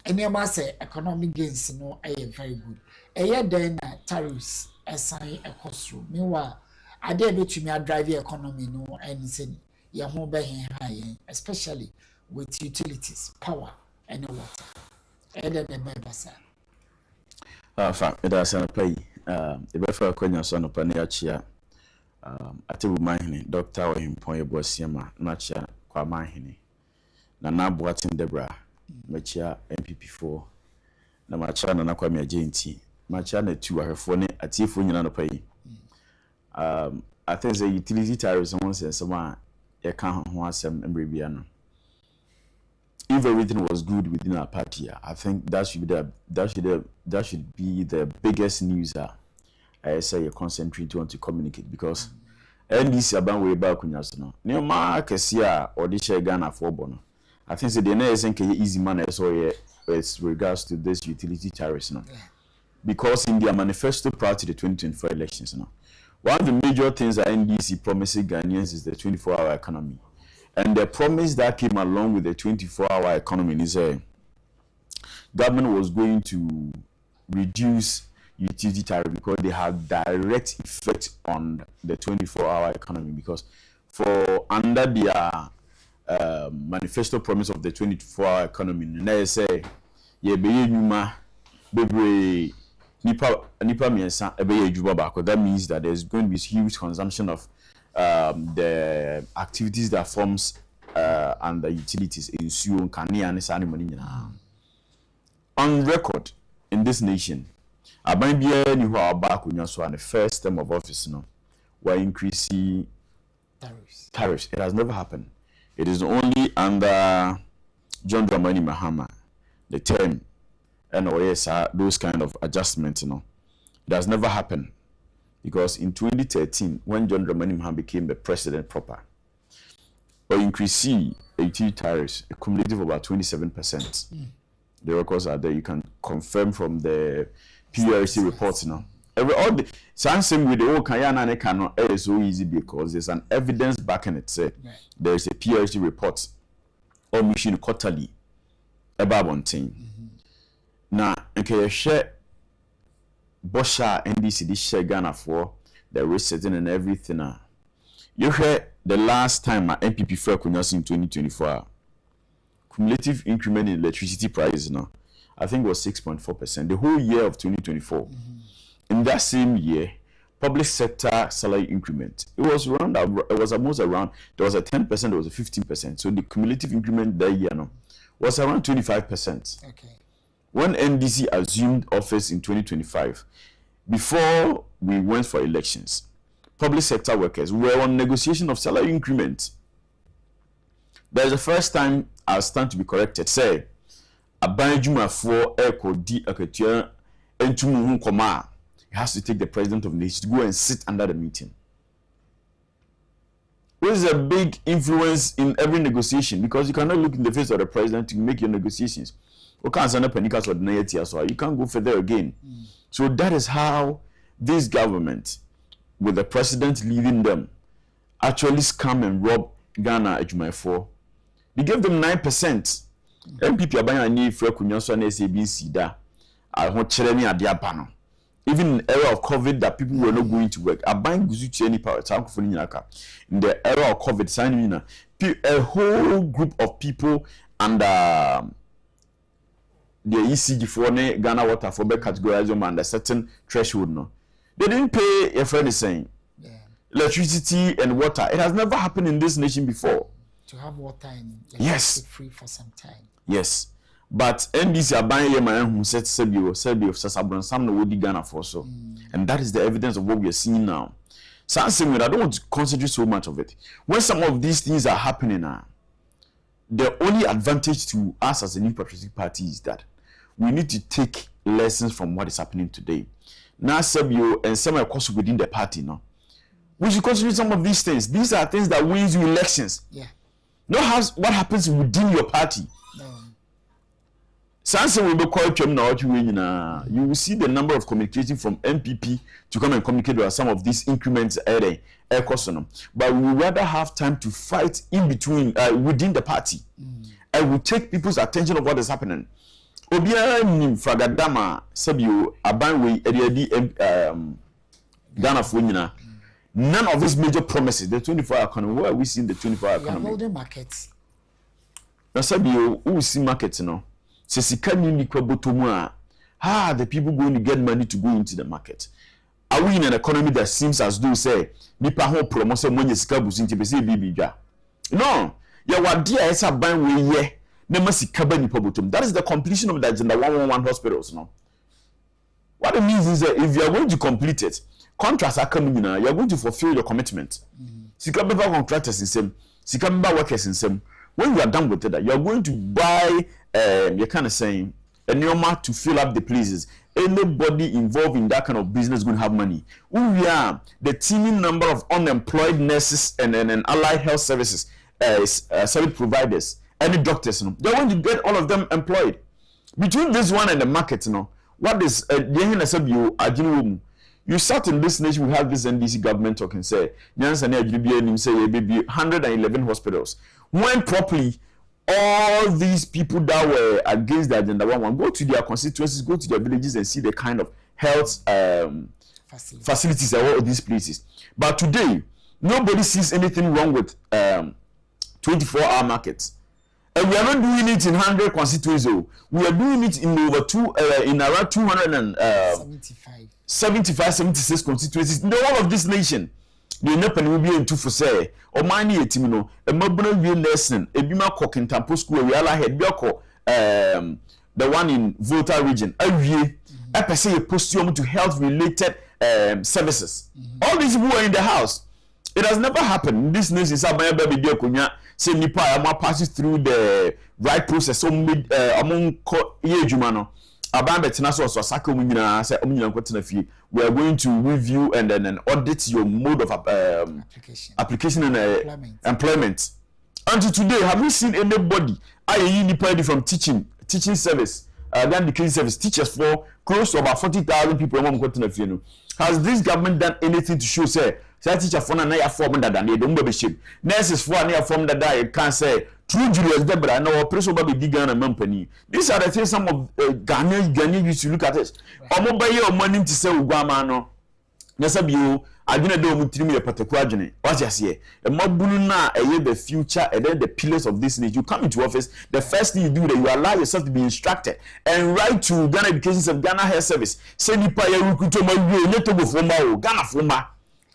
And you must say economic gains no a very good. A year then tariffs assign a cost through. Meanwhile, I dare bet you me a drive the economy no and say your home high, especially with utilities, power and water. And then the members are. Fact, it has an pay. The better question son of Paniachia. Ate Mahini, Doctor or him point was Siama, Nacha, Quamahini. Nana Boatin Debra, Machia MPP4. Namachana Naquamia Jainty, Machana 2 her phone at Tifunian pay. I think the utility tariffs once and someone a can't want some embribiano. If everything was good within our party, I think that should be the biggest news. I say you concentrate on to communicate because NDC about way back when you know. Near Markesia or the share Ghana for Bono. I think the DNA isn't easy manner so with regards to this utility tariffs now. Because in their manifesto prior to the 2024 elections now. One of the major things that NDC promising Ghanaians is the 24-hour economy. And the promise that came along with the 24-hour economy is government was going to reduce utility tariff because they have direct effect on the 24-hour economy. Because for under their manifesto promise of the 24-hour economy, they say, "Ye be yuma bebre nipa miensa ebe ye juba bako." That means that there's going to be huge consumption of the activities that forms and the utilities in Suon Kania and Sani Manina. On record in this nation, Abambia knew how back when you saw the first term of office no were increasing tariffs. It has never happened. It is only under John Dramani Mahama, the term and those kind of adjustments, it has never happened. Because in 2013, when John Dramani Mahama became the president proper, or increased utility tariffs, a cumulative of about 27%. The records are there. You can confirm from the PRC reports now. All the same with the whole Kayana and cannot is so easy because there's an evidence backing it. Say there is a PRC report or mission quarterly about one thing. Now, okay, share Bosha NDC this share Ghana for the resetting and everything. You heard the last time my MPP fell in 2024. Cumulative increment in electricity prices now, I think was 6.4%. The whole year of 2024. In that same year, public sector salary increment. It was around. It was almost around. There was a 10%. There was a 15%. So the cumulative increment that year now was around 25%. Okay. When NDC assumed office in 2025, before we went for elections, public sector workers were on negotiation of salary increment. That is the first time I stand to be corrected. Say, Abanjuma for Eko Aketia Entumu Koma. He has to take the president of the nation to go and sit under the meeting. There is a big influence in every negotiation because you cannot look in the face of the president to make your negotiations. You can't go further again. So that is how this government, with the president leading them, actually scam and rob Ghana at Jumaifo. They gave them 9%. MPP Abanya for Kunyaso and SABC da. I want Cheremi at Agyapong. Even in the era of COVID that people were not going to work. Abang Guzuchi any power in the era of COVID, a whole group of people under the ECG for Ghana Water for back categorize them under certain threshold. No, they didn't pay a friend is saying electricity and water. It has never happened in this nation before. To have water and yes free for some time. Yes, but NDC are buying a man who said Sebio of Sasabran Sam no would Ghana for so, and that is the evidence of what we are seeing now. So I don't want to concentrate so much of it. When some of these things are happening now, the only advantage to us as a new patriotic party is that we need to take lessons from what is happening today. Now, Sebio and some of course within the party now, we should consider some of these things. These are things that wins you elections. Yeah. Not what happens within your party. No. Sansa will be called you will see the number of communicating from MPP to come and communicate with some of these increments but we would rather have time to fight in between within the party and we take people's attention of what is happening. Obiara ni fragadama sabio abanwe ediadi Ghana for nyina. None of these major promises, the 24-hour economy, where are we seeing the 24-hour economy? We are building markets. Now, Sabio, who see markets, you know? Says, can you the people going to get money to go into the market? Are we in an economy that seems as though, say, Nipa ho promotion money is cabus into BB? No, you are dear as a buying way, yeah, never see cabin pobutum. That is the completion of the agenda 111 hospitals, no? What it means is that if you are going to complete it, contracts are coming in, you are going to fulfill your commitment. Sika member contractors in same, Sika member workers in same. When you are done with that, you are going to buy, you're kind of saying, a neoma to fill up the places. Anybody involved in that kind of business is going to have money. We are the teeming number of unemployed nurses and allied health services, service providers, any doctors, they're going to get all of them employed. Between this one and the market, what is you sat in this nation, we have this NDC government talking, say, 111 hospitals. When properly, all these people that were against the agenda 111 go to their constituencies, go to their villages and see the kind of health facilities at all these places. But today, nobody sees anything wrong with 24-hour markets. And we are not doing it in 100 constituencies. We are doing it in around 275, 76 constituencies in the whole of this nation. The Nepal will be into for say, or money etimino, a mobile lesson, a bima cooking tampo school, we all had Bioko, the one in Volta region, every year, I per se a posture to health related services. All these people are in the house. It has never happened. In this nation, Sabaya baby Diokunya, say Nipa, Ama passes through the right process among Yejumano. We are going to review and then audit your mode of application and employment. Until today, have we seen anybody from teaching service, education service, teachers for close to about 40,000 people? Has this government done anything to show, say, teacher for na form that they don't be ship? Nurses for na form that I can't say. True Julius Debra, no person will be Ghana company. These are the things some of Ghanaians used to look at it. Or mobile your money to sell Guamano. Nasabu, I didn't do with me a particular journey. What you say? A mobuluna, a year the future, and then the pillars of this nation. You come into office, the first thing you do that you allow yourself to be instructed and write to Ghana Education of Ghana Health Service. Send you pay a recruitment, let to go for Ghana Fuma.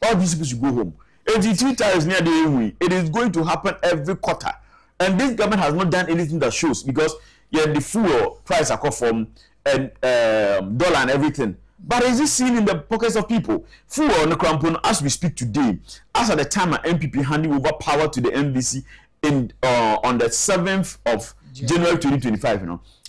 All these people should go home. 83 times near the end, it is going to happen every quarter. And this government has not done anything that shows because the fuel price are from and dollar and everything. But is it seen in the pockets of people? Fuel on the crampon as we speak today, as at the time of MPP handing over power to the NDC in on the 7th of January 2025,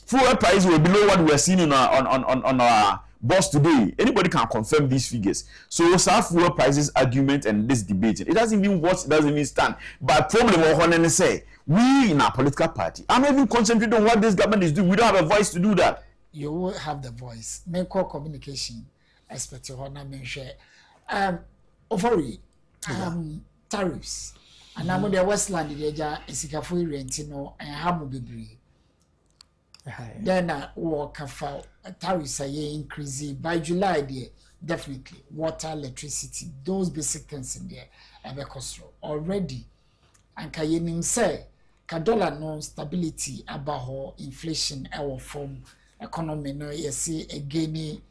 fuel price were below what we are seeing on our boss today. Anybody can confirm these figures. So fuel prices argument and this debate, it doesn't even work, it doesn't even stand. But problem what say, we in our political party, I'm not even concentrating on what this government is doing. We don't have a voice to do that. You will have the voice. Make call communication. Expect your honor mention. Overly, tariffs. And I'm on the Westland, the Eja, Isikafu Rentino, and Hamu Bibri. Then work for tariffs are increasing by July. There definitely water, electricity, those basic things in there, and the cost already. And Kayenim say ka dollar no stability about inflation our form economy no see again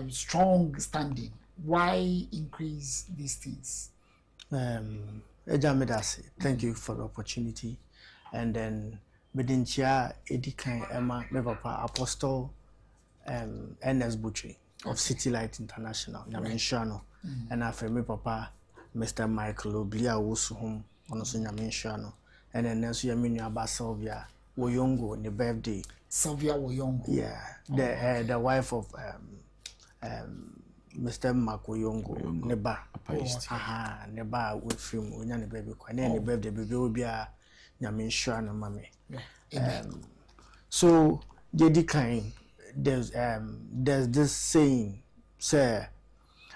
strong standing. Why increase these things? Ejamedasi, thank you for the opportunity. And then Bedinchia Edikan Emma Mepapa Apostle NS Butchery of City Light International, Yamenshano, and after me papa Mr. Michael Oblia Wusuhum on Yamenshano, and then Nancy Yamini Abba Sylvia Woyongo on the birthday. Sylvia Woyongo. Yeah, the wife of Mr. Makoyongo Neba. Aha, Neba with film when the baby and then the birthday baby will be a Yamenshano mommy. So Jadi kind there's this saying, sir,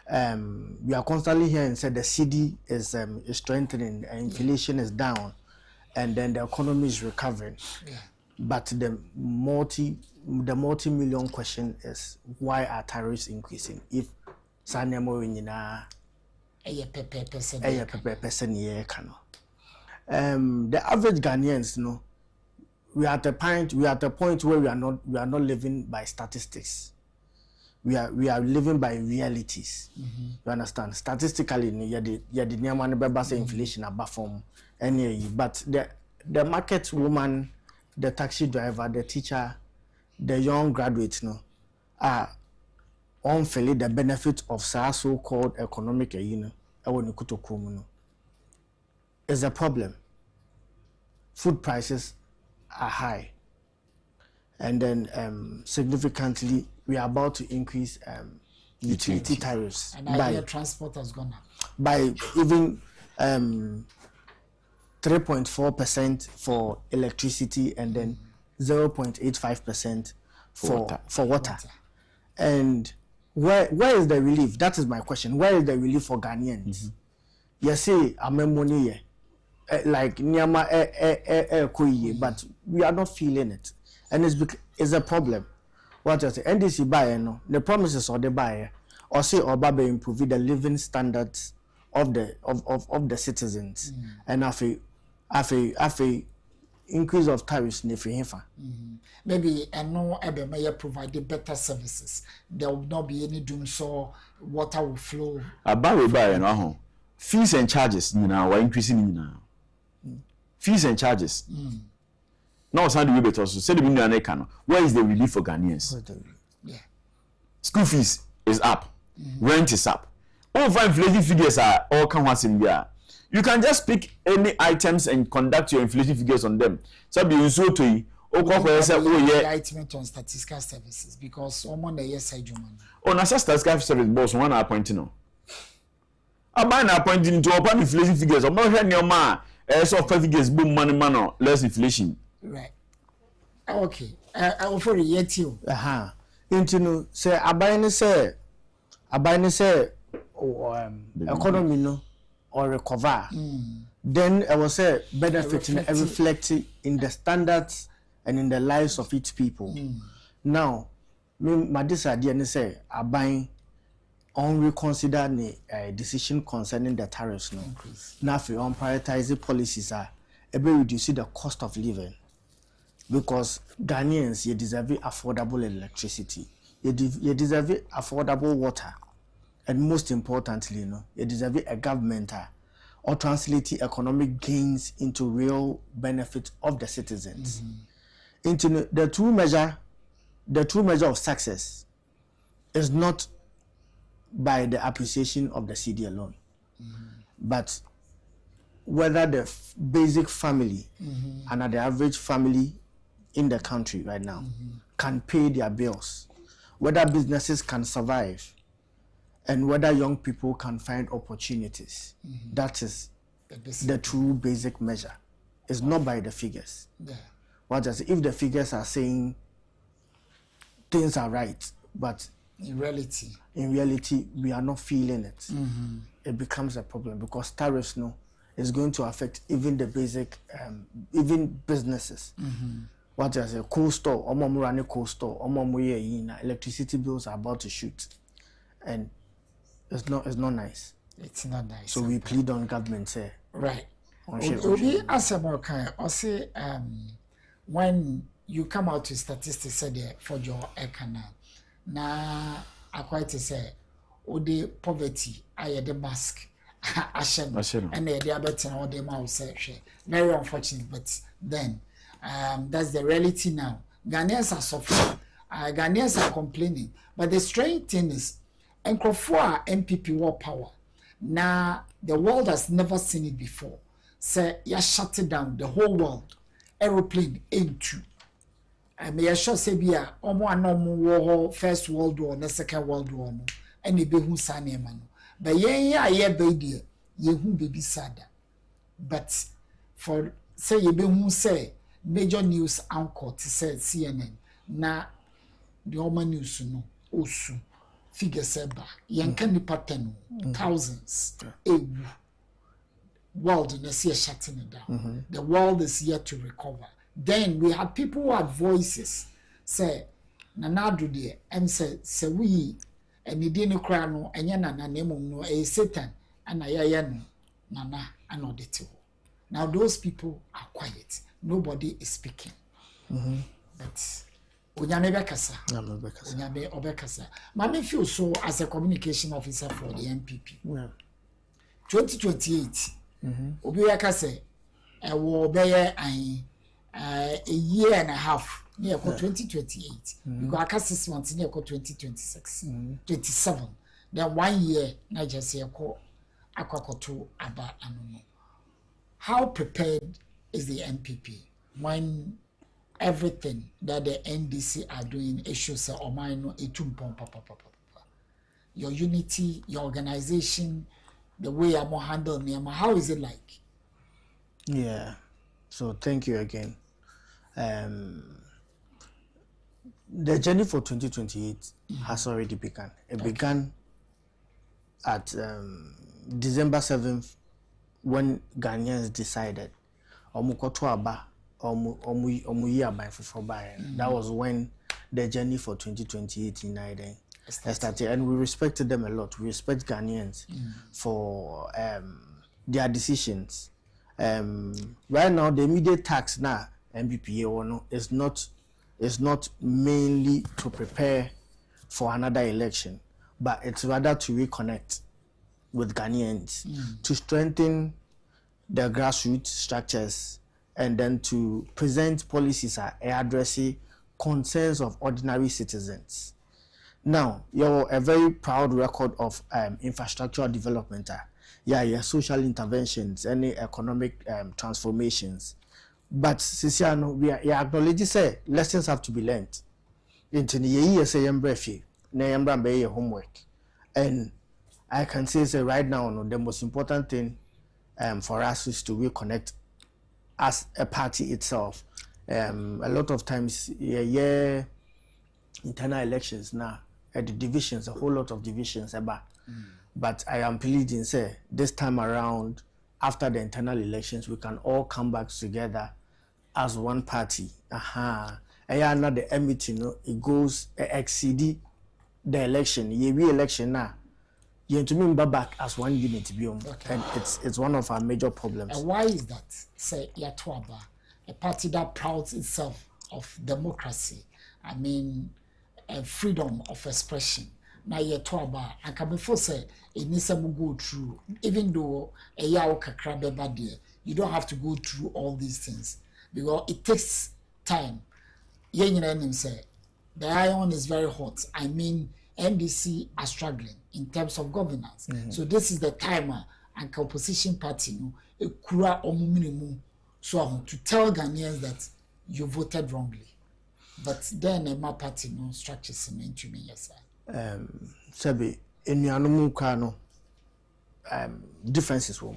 we are constantly hearing say the CD is strengthening and inflation is down and then the economy is recovering. But the multi-million question is why are tariffs increasing if sanemo nyina person ye kano. The average Ghanaians, you know, we are at a point where we are not living by statistics. We are living by realities. You understand? Statistically, you the near man say inflation above from any, but the market woman, the taxi driver, the teacher, the young graduates, no, are unfairly the benefit of so-called economic, is a problem. Food prices are high, and then significantly we are about to increase utility tariffs. And I hear transport has gone up by even 3.4% for electricity and then 0.85% for water. And where is the relief? That is my question. Where is the relief for Ghanaians? You say I'm money like Nyama but we are not feeling it, and it's a problem. What I say, NDC buy no, the promises or the buyer or say or Baba improve the living standards of the citizens, and after increase of tariffs maybe and no may provide better services. There will not be any doom, so water will flow. About buy no fees and charges now are increasing now. Fees and charges. Now, Sunday we better say the million. Where is the relief for Ghanaians? Yeah. School fees is up, rent is up. Over inflation figures are all come once in there. You can just pick any items and conduct your inflation figures on them. So be so to you. Item on statistical services because someone the yes side human. Oh, na statistical service boss one appointing no. About appointing to open inflation figures. I'm not hearing your man. So figures boom money man less inflation. Right. Okay. I will for yet you. Into no say abine say economy no or recover. Then I will say benefiting and reflecting in the standards and in the lives of each people. Now, my this idea say abine on reconsider the decision concerning the tariffs no. Now if on prioritizing policies are able reduce the cost of living. Because Ghanaians, you deserve affordable electricity, you deserve affordable water, and most importantly, you deserve a government or translate economic gains into real benefit of the citizens. Into the true measure of success is not by the appreciation of the CD alone, but whether the basic family and the average family in the country right now can pay their bills, whether businesses can survive, and whether young people can find opportunities. That is the true basic measure. It's not by the figures. What does if the figures are saying things are right, but in reality we are not feeling it. It becomes a problem because tariffs is going to affect even the basic even businesses. What is a cold store, running cold store, electricity bills are about to shoot, and it's not nice. It's not nice. So we plead on government, say right. Obi asamoka or say when you come out to statistics said there for your ekana na quite say the poverty I the mask ashen and the diabetes and all them out say very unfortunate, but then that's the reality now. Ghanaians are suffering, Ghanaians are complaining, but the strange thing is Nkrofo MPP war power. Now the world has never seen it before. Say you shut it down the whole world. Aeroplane into. I may sure say be a war First World War, the Second World War no. Any be who sane man. But ye baby ye who baby sada. But for say ye be who say major news anchor to say CNN na the Oma news no osu. Figure seba yanka nipa 10 thousands world in the shutting it down. The world is yet to recover. Then we have people who have voices say nanadu de and say we and the didn't cry no and yana name no a Satan and ayano nana and auditable. Now those people are quiet, nobody is speaking. But Unyame bekasa. Unyame obekasa. Mama feel so as a communication officer for the MPP. 2028. Obi yakase wo beye a year and a half near 2028. Because aka 6 months near 2026. 27. Then 1 year na just say ko akwakoto aba anono. How prepared is the MPP when everything that the NDC are doing issues or mine your unity, your organization, the way I'm handle Nema, how is it like? Yeah. So thank you again. The journey for 2028 has already begun. It began at December 7th when Ghanaians decided Omukotoaba that was when the journey for 2028 in started, and we respected them a lot. We respect Ghanaians for their decisions. Right now, the immediate task now MPPA is not mainly to prepare for another election, but it's rather to reconnect with Ghanaians to strengthen the grassroots structures, and then to present policies addressing concerns of ordinary citizens. Now, you're a very proud record of infrastructural development. Social interventions, any economic transformations. But Sisiano, we acknowledge say lessons have to be learned. Into the year say na homework. And I can say right now, the most important thing for us is to reconnect as a party itself. A lot of times, internal elections now, at the divisions, a whole lot of divisions about. But I am pleading, say, this time around, after the internal elections, we can all come back together as one party. And now the MT, it goes exceed the election. Re-election now. You to me back as one unit, and it's one of our major problems. And why is that? Say Yatwaba, a party that prouds itself of democracy. I mean, freedom of expression. Now Yatwaba, I can before say it needs to go through. Even though a yao kakrabe badia, you don't have to go through all these things because it takes time. Yen say the iron is very hot. I mean, NDC are struggling in terms of governance. So this is the timer and opposition party so to tell Ghanaians that you voted wrongly. But then my party structures into me, yes sir. Sebi enuanumu ka no differences wo.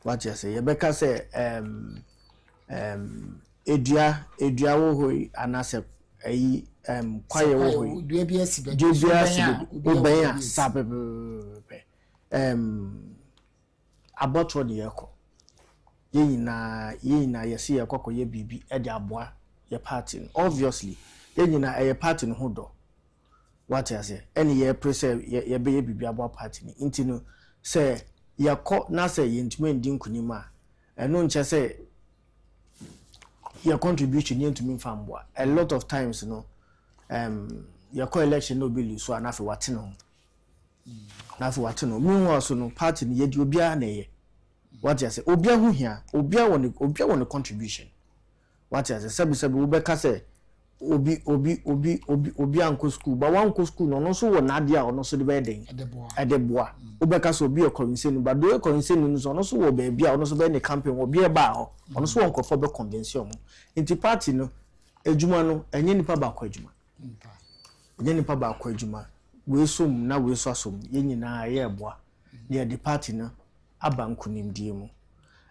What you say? Rebecca say edua wo hoi anase ayi kwaye wo hoi dua bi asibe obenya sabe abotro de yeko yina yesi yekoko ye bibi e de aboa ye party obviously yina e party no hodo. What you say? Any year pressure ye bibi aboa party ni intino say yeko na say yentime ndi nkunima and no say your contribution into me from a lot of times, you know, your co-election no bill so enough what no. Now for what no, meanwhile, so no party yet you be an what you say, Obia who here, Obia on the contribution. What you say, Sabi Ubeka say, Obi uncle school, but one uncle school, no so one Nadia or no so the wedding at the bois. Ubeka so be a coincidence, but do a coincidence on also will be a no so any campaign will be a bow, on so uncle for the convention. Into party no, a Jumano, and any paba quajuma. Any paba quajuma. We sum na we so sum, yen na ye bois, near the party no, a bankunim diemo.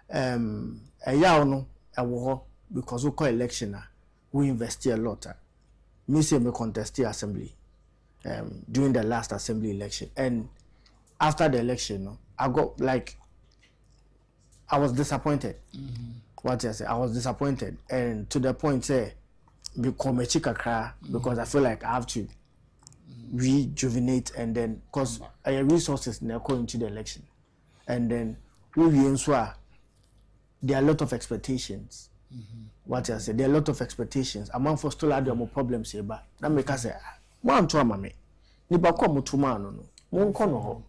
A yawno, a war, because we call election. We invest a lot. Me say me contest the assembly during the last assembly election, and after the election, I got like I was disappointed. What I say, I was disappointed, and to the point say become a chika because I feel like I have to rejuvenate, and then because I have resources now going to the election, and then we ensure there are a lot of expectations. What I say, there are a lot of expectations. Among for still had more problems here, but that make us say, "One trauma me, nipa come to man no, one kono."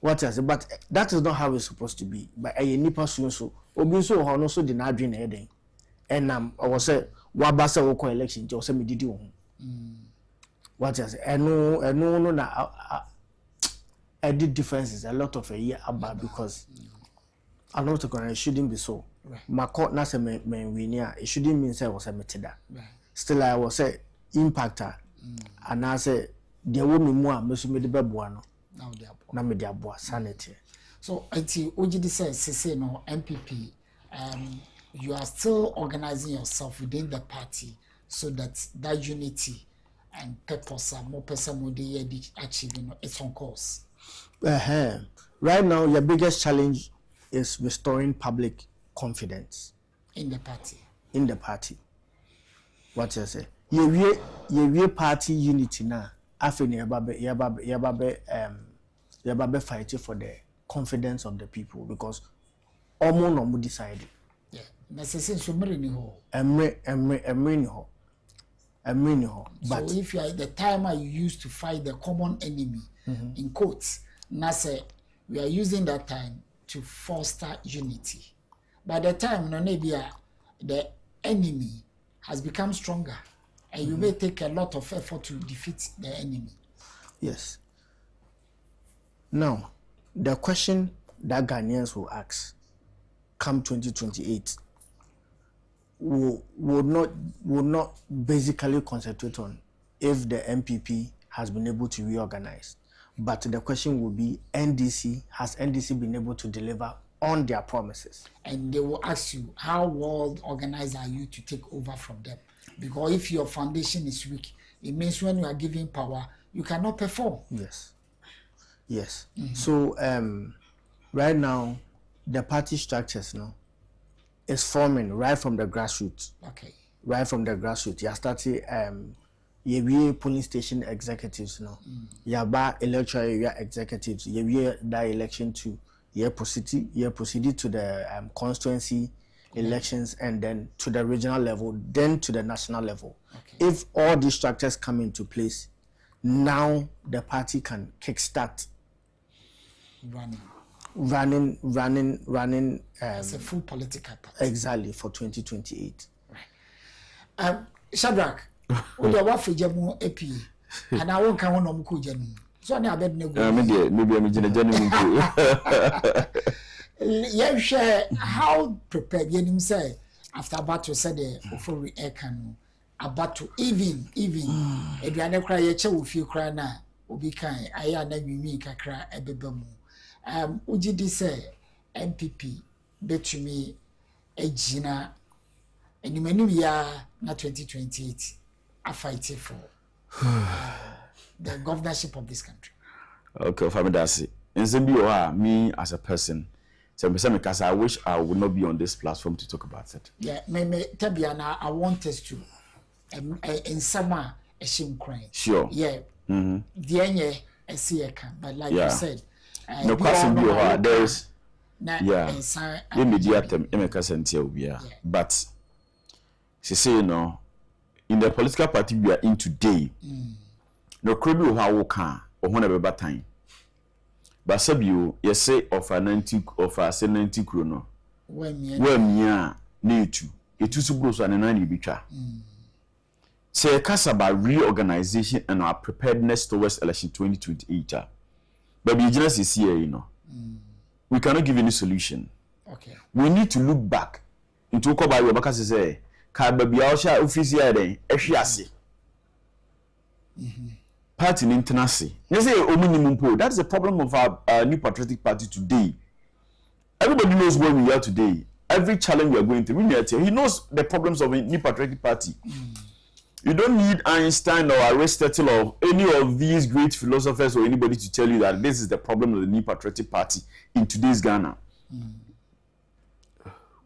What I say, but that is not how it's supposed to be. But I nipa so obi so ho no so di na adwen eden. And I was say, "Wa ba say wo ko election, just say me didi wo." What I say, no na I did differences a lot of a year about because I'm not going. It shouldn't be so. Right. My court na say me winia. It shouldn't mean say I was a metida. Right. Still I was a impactor. And I say there will be more. Me so me de bebuano. Now me de aboa sanity. So until Ojidi says no MPP, you are still organizing yourself within the party so that unity and purpose are more person achieving its own course. Right now, your biggest challenge is restoring public confidence in the party. In the party. What you say? You party unity now. After yababe fighting for the confidence of the people because almost no decided. Yeah. Necessary so many ho. But so if you are the timer you used to fight the common enemy in quotes, now say we are using that time to foster unity. By the time the enemy has become stronger, and you may take a lot of effort to defeat the enemy. Yes. Now, the question that Ghanaians will ask, come 2028, will not basically concentrate on if the MPP has been able to reorganize. But the question will be, has NDC been able to deliver on their promises? And they will ask you, how well organized are you to take over from them? Because if your foundation is weak, it means when you are giving power, you cannot perform. Yes. So right now, the party structures is forming right from the grassroots. Okay. Right from the grassroots. You started ye polling station executives yaba electoral area executives ye that election to ye proceeded to the constituency elections and then to the regional level, then to the national level. Okay. If all these structures come into place, now the party can kickstart running as a full political party. Exactly, for 2028. Right. Shadrach, we are what for Jamu AP, and I won't come on Mukujanu. So I bet no. Maybe I'm in a genuine. Yeah, share how prepared you say after battle said the for air canoe about to even if you are not crying, you feel cry now. Obi kind, I am not me kakra ebebemu. Ujidi say MPP bet me a Gina and you many year na 2028 are fighting for the governorship of this country. Okay, Famidasi. In me as a person, because I wish I would not be on this platform to talk about it. Yeah, Tabiana, I want us to in summer a shame crying. Sure. Yeah. The end I see a can, but like you said, no question there is Yeah. Immediate emeka sentia obia. But she say in the political party we are in today, no credible how we can or one about time. But sabio, you say of a 90 krono. When ya need to. It is supposed to an 90 bicha. Say Kasaba reorganization and our preparedness towards election 2028. But the agency is here, we cannot give any solution. Okay. We need to look back into Koba Yobaka say, Kababiaosha official day, Eshiasi. Party in international. They say Ominimumpo. That's the problem of our New Patriotic Party today. Everybody knows where we are today. Every challenge we are going through, he knows the problems of a New Patriotic Party. You don't need Einstein or Aristotle or any of these great philosophers or anybody to tell you that this is the problem of the New Patriotic Party in today's Ghana.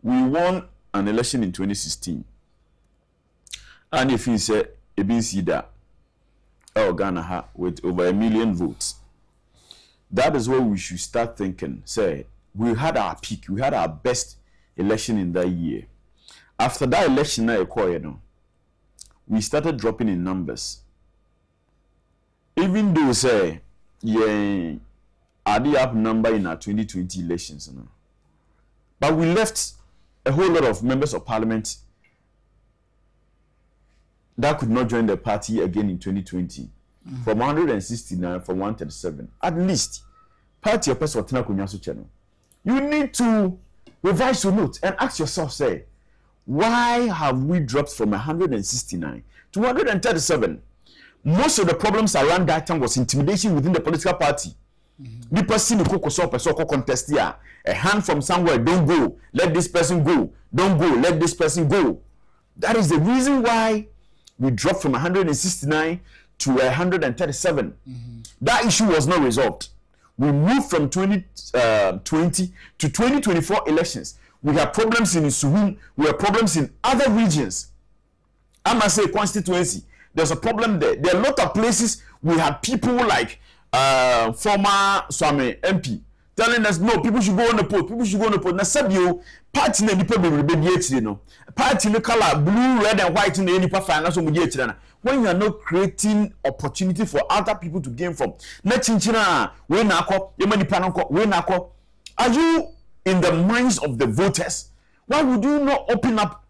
We won an election in 2016. And if you say, that Ghana with over 1 million votes, that is where we should start thinking. Say, we had our peak, we had our best election in that year. After that election, we started dropping in numbers. Even though say add up number in our 2020 elections, but we left a whole lot of members of parliament that could not join the party again in 2020. From 169 from 137. At least party of person channel. You need to revise your notes and ask yourself, say, why have we dropped from 169 to 137? Most of the problems around that time was intimidation within the political party. The person who contest here, a hand from somewhere, don't go, let this person go, don't go, let this person go. That is the reason why we dropped from 169 to 137. That issue was not resolved. We moved from 2020 to 2024 elections. We have problems in Suhum. We have problems in other regions. I must say constituency. There's a problem there. There are a lot of places we have people like former Swami MP telling us, no, people should go on the poll. People should go on the poll. Now, Sabio, party in the people will be party in the color blue, red, and white in the any financial media. When you are not creating opportunity for other people to gain from, are you in the minds of the voters? Why would you not open up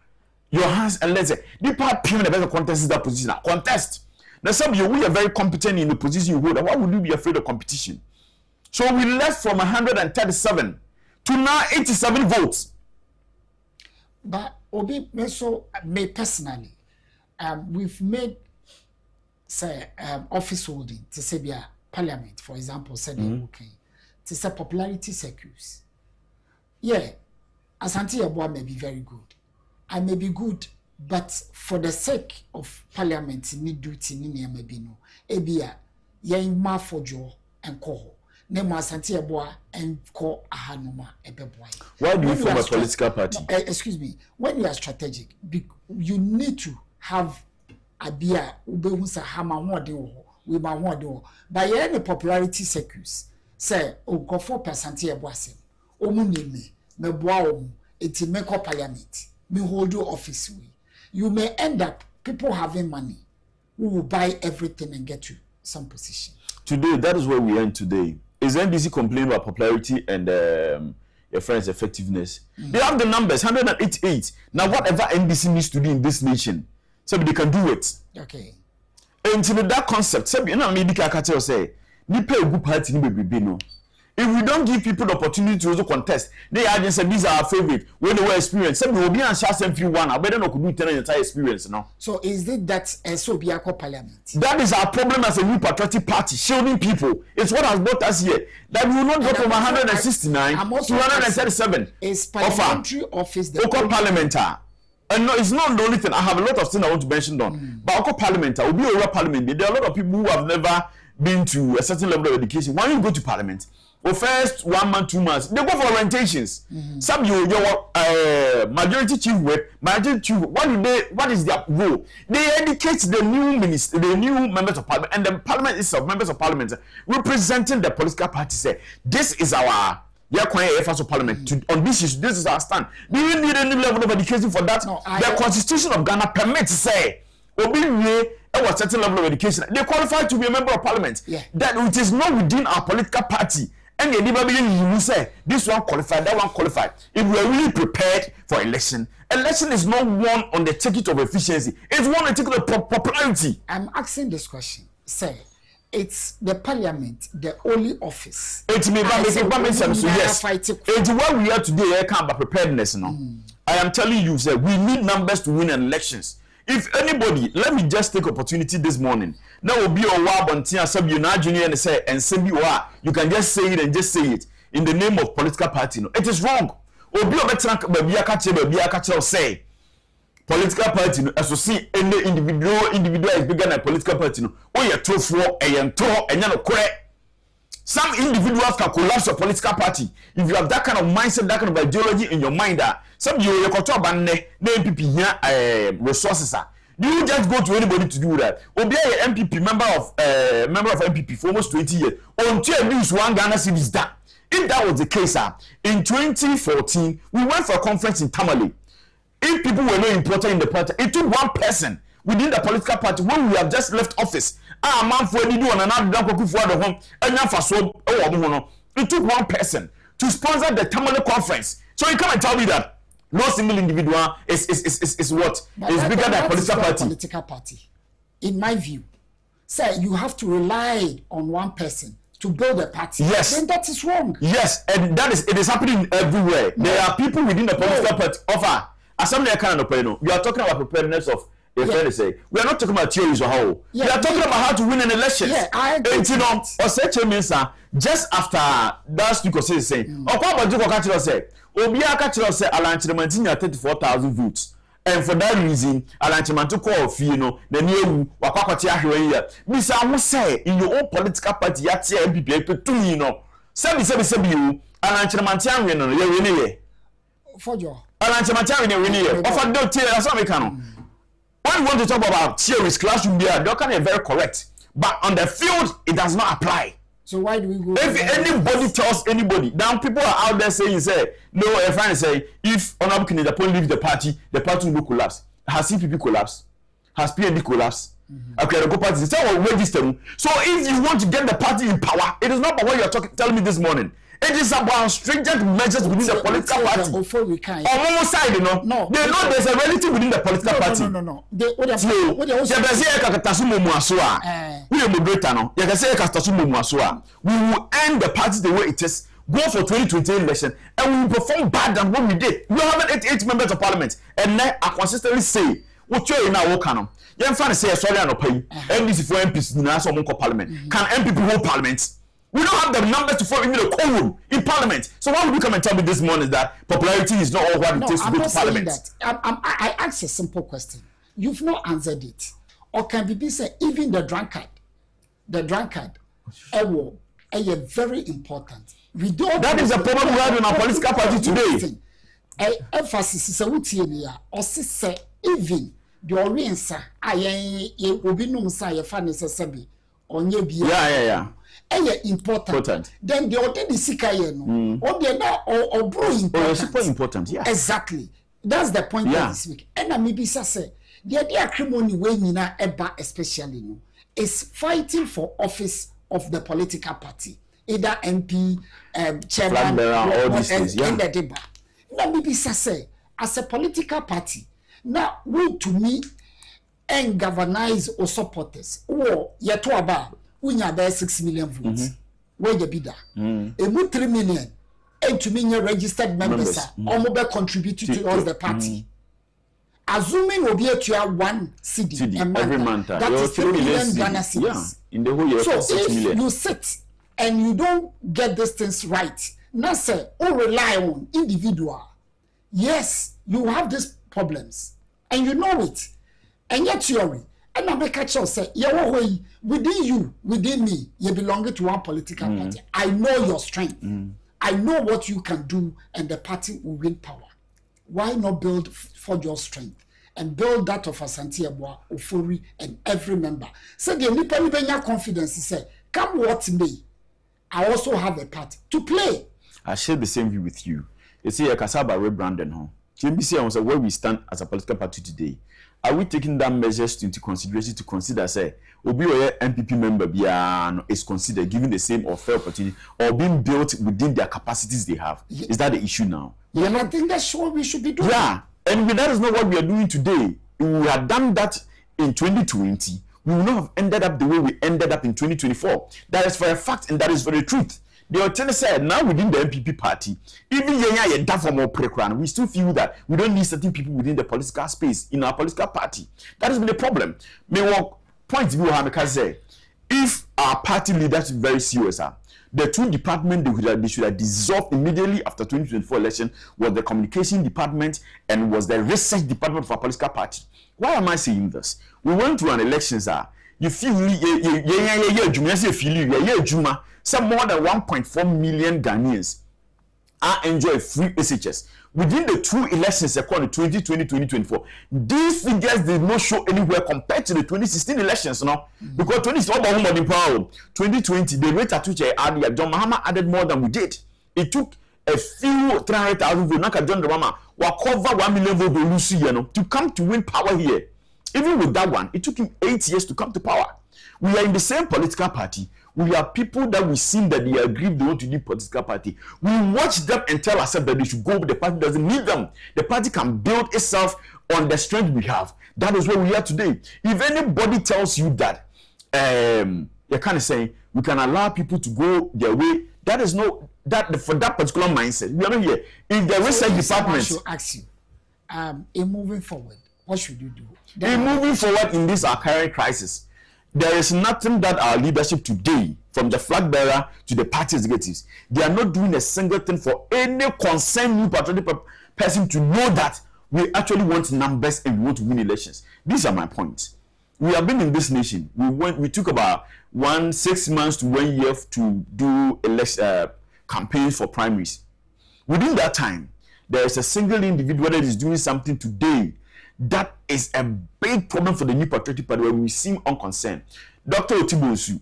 your hands and let's say the party the better contest is that position? Contest. Now some of you we are very competent in the position you hold. Why would you be afraid of competition? So we left from 137 to now 87 votes. But Obi, me personally, we've made say office holding to say parliament, for example, said to say popularity circuits. Yeah, Asante Yeboah may be very good. I may be good, but for the sake of parliament, need duty ni may be no. Ebia, ye ma for jo and call. Name Asante Yeboah and call ahanuma ebeboy. Why do you form a political party? Excuse me. When you are strategic, you need to have a beer ubehunsa hama wode we ma wode. By any popularity circuits, say o go for Asante Yeboah say. Omuneme me boa it make up parliament me hold your office we you may end up people having money who will buy everything and get you some position. Today, that is where we are today. Is NDC complaining about popularity and your friends' effectiveness? They have the numbers 188. Now whatever NDC needs to do in this nation, so they can do it. Okay. And to that concept, so you know maybe Kakateo say ni pay a good party ni be no. If we don't give people the opportunity to also contest, they are just say these are our favorite. When they were experienced, some will be and share some few one. I better not could do tell entire experience now. So is it that SOBIACO parliament? That is our problem as a New Patriotic Party, shielding people. It's what has brought us here. That we will not go from 169 to 137. Is parliamentary office the local parliamentar? And no, it's not the only thing. I have a lot of things I want to mention on. But local parliamentar will be over parliament. There are a lot of people who have never been to a certain level of education. When you go to parliament, for first 1 month, 2 months, they go for orientations. Some your majority chief whip, what is their role? They educate the new minister, the new members of parliament, and the parliament itself, members of parliament, representing the political party say, this is our They are quiet for parliament on this issue. This is our stand. Do you need any level of education for that? No, the Constitution of Ghana permits say obi a certain level of education. They qualify to be a member of parliament. Yeah. That it is not within our political party. And you say this one qualified, that one qualified. If we are really prepared for election is not one on the ticket of efficiency. It's one on the ticket of popularity. I'm asking this question. Say, it's the parliament, the only office. It's me, yes. It's where we are today. I can't be preparedness. No, I am telling you, sir, we need numbers to win elections. If anybody, let me just take opportunity this morning. Now will be a wab until you now junior and say and send you can just say it and just say it in the name of political party. No, it is wrong. Obi obetra baby akache say political party no as to see any individual is bigger than political party no. Oh you true for and no correct. Some individuals can collapse your political party if you have that kind of mindset, that kind of ideology in your mind. Some you control ban MPP here resources. You just go to anybody to do that. Obi a MPP member of MPP for almost 20 years. Until news one Ghana cedis that. If that was the case, in 2014 we went for a conference in Tamale. If people were not important in the party, it took one person within the political party when we have just left office. Man for any do another akufo-addo home enya faso no. It took one person to sponsor the Tamale conference. So you come and tell me that no single individual is what but is bigger than political party. In my view, sir, you have to rely on one person to build a party. Yes, then that is wrong. Yes, and it is happening everywhere. No. There are people within the political party offer assembly kind of no. We are talking about preparedness of. We are not talking about theories or how. We are talking about how to win an election. Yeah, I agree. And you know, or say means just after that speaker says saying, "Oh, what about you? Catch us say, Obia catch us say, Alan Chimantin 34,000 votes." And for that reason, Alan Chimantin call you know the new Wakwatia here. Mr. I will say in your own political party, yet MPP to you know. Sabi you, Alan Chimantin win for you. Alan Chimantin win offer don't tell us what we can. When we want to talk about theories, classroom there, they can be very correct. But on the field, it does not apply. So why do we go? If anybody tells anybody, now people are out there saying, no, a friend say, if Honorable Kenedapo leave the party will collapse. Has CPP collapsed? Has PND collapsed? Okay, the party is register. So if you want to get the party in power, it is not about what you are telling me this morning. It is about stringent measures within the political party. On one side, you know, no, they know there's a reality within the political party. No. We will end the party the way it is. Go for 2020 election and we will perform bad than what we did. We have 88 members of parliament and now I consistently say what you're in our canon. You're trying to say sorry and pay MPs for MPs in our parliament. Can MPP hold parliament? We don't have the numbers to form even a quorum in parliament. So why would you come and tell me this morning that popularity is not all what it takes to go to parliament? I asked a simple question. You've not answered it. Or can we say even the drunkard, very important. We don't. That is the problem we have in our political party today. Emphasis is a or say even the audience will be no say fan necessary on your yeah. Important. Then the other is no. Or they now or bro important. Super important. Yeah. Exactly. That's the point of this week. And maybe say the idea acrimony way nina eba especially no is fighting for office of the political party, either MP, chairman, all these things. In the debate. Now maybe say as a political party, now we to me and governize or supporters or yeto about. We have 6 million votes. Where the bidder? A 3 million. And to me, registered members are almost contributing towards the party. Assuming we'll be to have 1 CD every month. That is 3 million Ghana cedis. Yeah, in the whole year. So if you sit and you don't get these things right, now say, rely on individual. Yes, you have these problems. And you know it. And yet theory. And I make a choice say, within you, within me, you belong to one political party. I know your strength. I know what you can do, and the party will win power. Why not build for your strength and build that of Asante Abua, Ofori, and every member? So the Nipa confidence say, come what may, I also have a part to play. I share the same view with you. You see, a Kasaba rebranding home. JBC was where we stand as a political party today. Are we taking that measures into consideration to consider, say, Obi or MPP member is considered giving the same or fair opportunity or being built within their capacities they have? Is that the issue now? Yeah, I think that's what we should be doing. Yeah, and that is not what we are doing today. If we had done that in 2020, we would not have ended up the way we ended up in 2024. That is for a fact, and that is for the truth. The alternative said, now within the MPP party, even we still feel that we don't need certain people within the political space in our political party. That has been the problem. Point we have say, if our party leaders are very serious, the two departments they should have dissolved immediately after 2024 election was the communication department and was the research department of our political party. Why am I saying this? We went through an election, sir. You feel some more than 1.4 million Ghanaians are enjoy free SHS within the two elections according to 2020-2024. These figures did not show anywhere compared to the 2016 elections, no? Because 2020 the rate at which John Mahama added more than we did. It took a few 300,000 votes. Naka John Mahama will cover 1 million votes to come to win power here. Even with that one, it took him 8 years to come to power. We are in the same political party. We are people that we see that they agree they want to leave political party. We watch them and tell ourselves that they should go, but the party doesn't need them. The party can build itself on the strength we have. That is where we are today. If anybody tells you that, you're kind of saying we can allow people to go their way, that is no that for that particular mindset. We are not here. If the research department, I should ask you, in moving forward, what should you do? In moving forward in this our current crisis, there is nothing that our leadership today, from the flag bearer to the party executives, they are not doing a single thing for any concerned new patriotic person to know that we actually want numbers and we want to win elections. These are my points. We have been in this nation. We took about 6 months to 1 year to do campaigns for primaries. Within that time, there is a single individual that is doing something today that is a big problem for the new patriotic party where we seem unconcerned. Dr. Otibonsu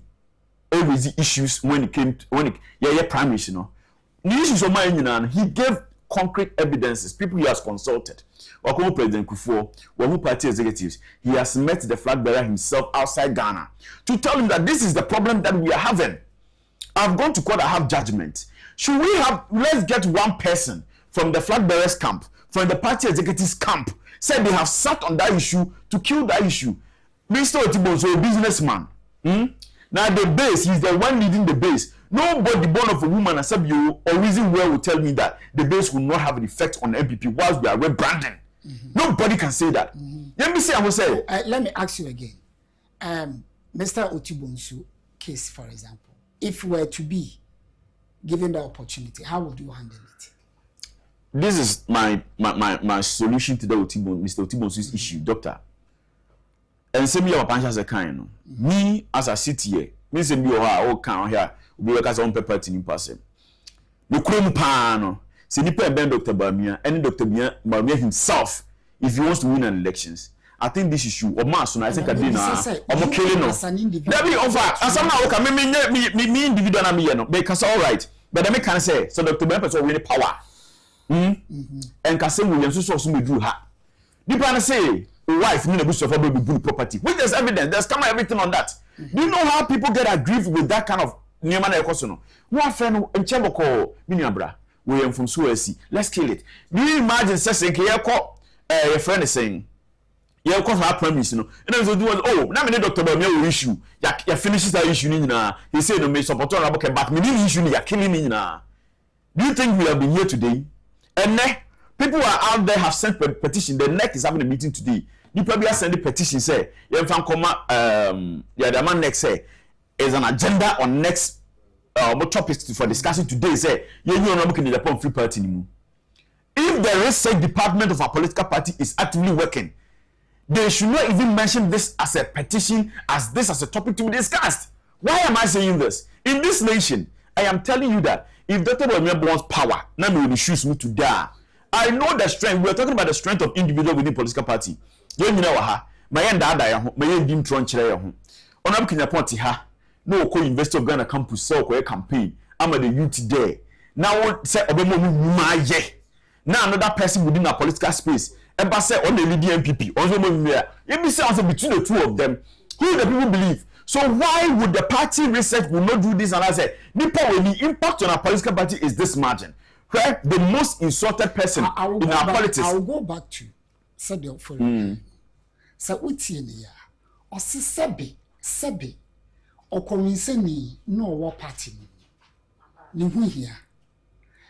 raised the issues when it came to primaries, you know. The issues of my union, he gave concrete evidences. People he has consulted. Wakomo President Kufo, Wamu party executives, he has met the flag bearer himself outside Ghana to tell him that this is the problem that we are having. I've gone to court, I have judgment. Let's get one person from the flag bearers camp, from the party executives camp, said they have sat on that issue to kill that issue. Mr. Otibonsu, a businessman. Now the base, he's the one leading the base. Nobody born of a woman except you or reason well will tell me that the base will not have an effect on MPP whilst we are rebranding. Nobody can say that. Let me say, I will say. Let me ask you again. Mr. Otibonsu case, for example, if we were to be given the opportunity, how would you handle it? This is my solution to the Mr. Otibonsu's issue, doctor. And same year, Pancha as a kind. Me as a city here, me say me or can here, we work as on paper to person. No chrome pan, say nipa ben Dr. Bamia, and Dr. Bamia himself, if he wants to win an elections. I think this issue or mass, I think I did I'm killing no. That be over. And somehow okay, me individual and me no, because all right. But I can say so Dr. Bamia person win power. And Kasem Williams so me drew her. People say wife need a boost of baby property. Which there's evidence, there's come everything on that. Do you know how people get aggrieved with that kind of Niamana Ekosono? One friend in Chemboko, Miniabra, William from Suez. Let's kill it. Do you imagine saying your friend is saying you call her premise, you know, and then oh, now me Dr. Bamia issue. Ya finishes that issue na. He said no me support on but me issue ya killing me na. Do you think we have been here today? And people are out there have sent petition. The NEC is having a meeting today. You probably are sending petition. Say, the man next say is an agenda on next topics for discussion today. Say, you are not looking at the free party anymore. If the research department of our political party is actively working, they should not even mention this as a petition, as a topic to be discussed. Why am I saying this? In this nation, I am telling you that if Dr. Bamia wants power, now me will choose me to die. I know the strength. We are talking about the strength of individual within political party. You know ha. My end ada ya ho. My end dim tron chere ya ho. Onam Kenya point ha. No ko University of Ghana campus so ko campaign. I'm the youth there. now say obemo mumaye. Now another person within a political space, eba say on the DMPP, also you be say between the two of them, who the people believe. So why would the party research will not do this? And I say, the impact on our political party is this margin. Where the most insulted person in our politics. I will go back to said the for so utienia or sebe or convincing no war party ni here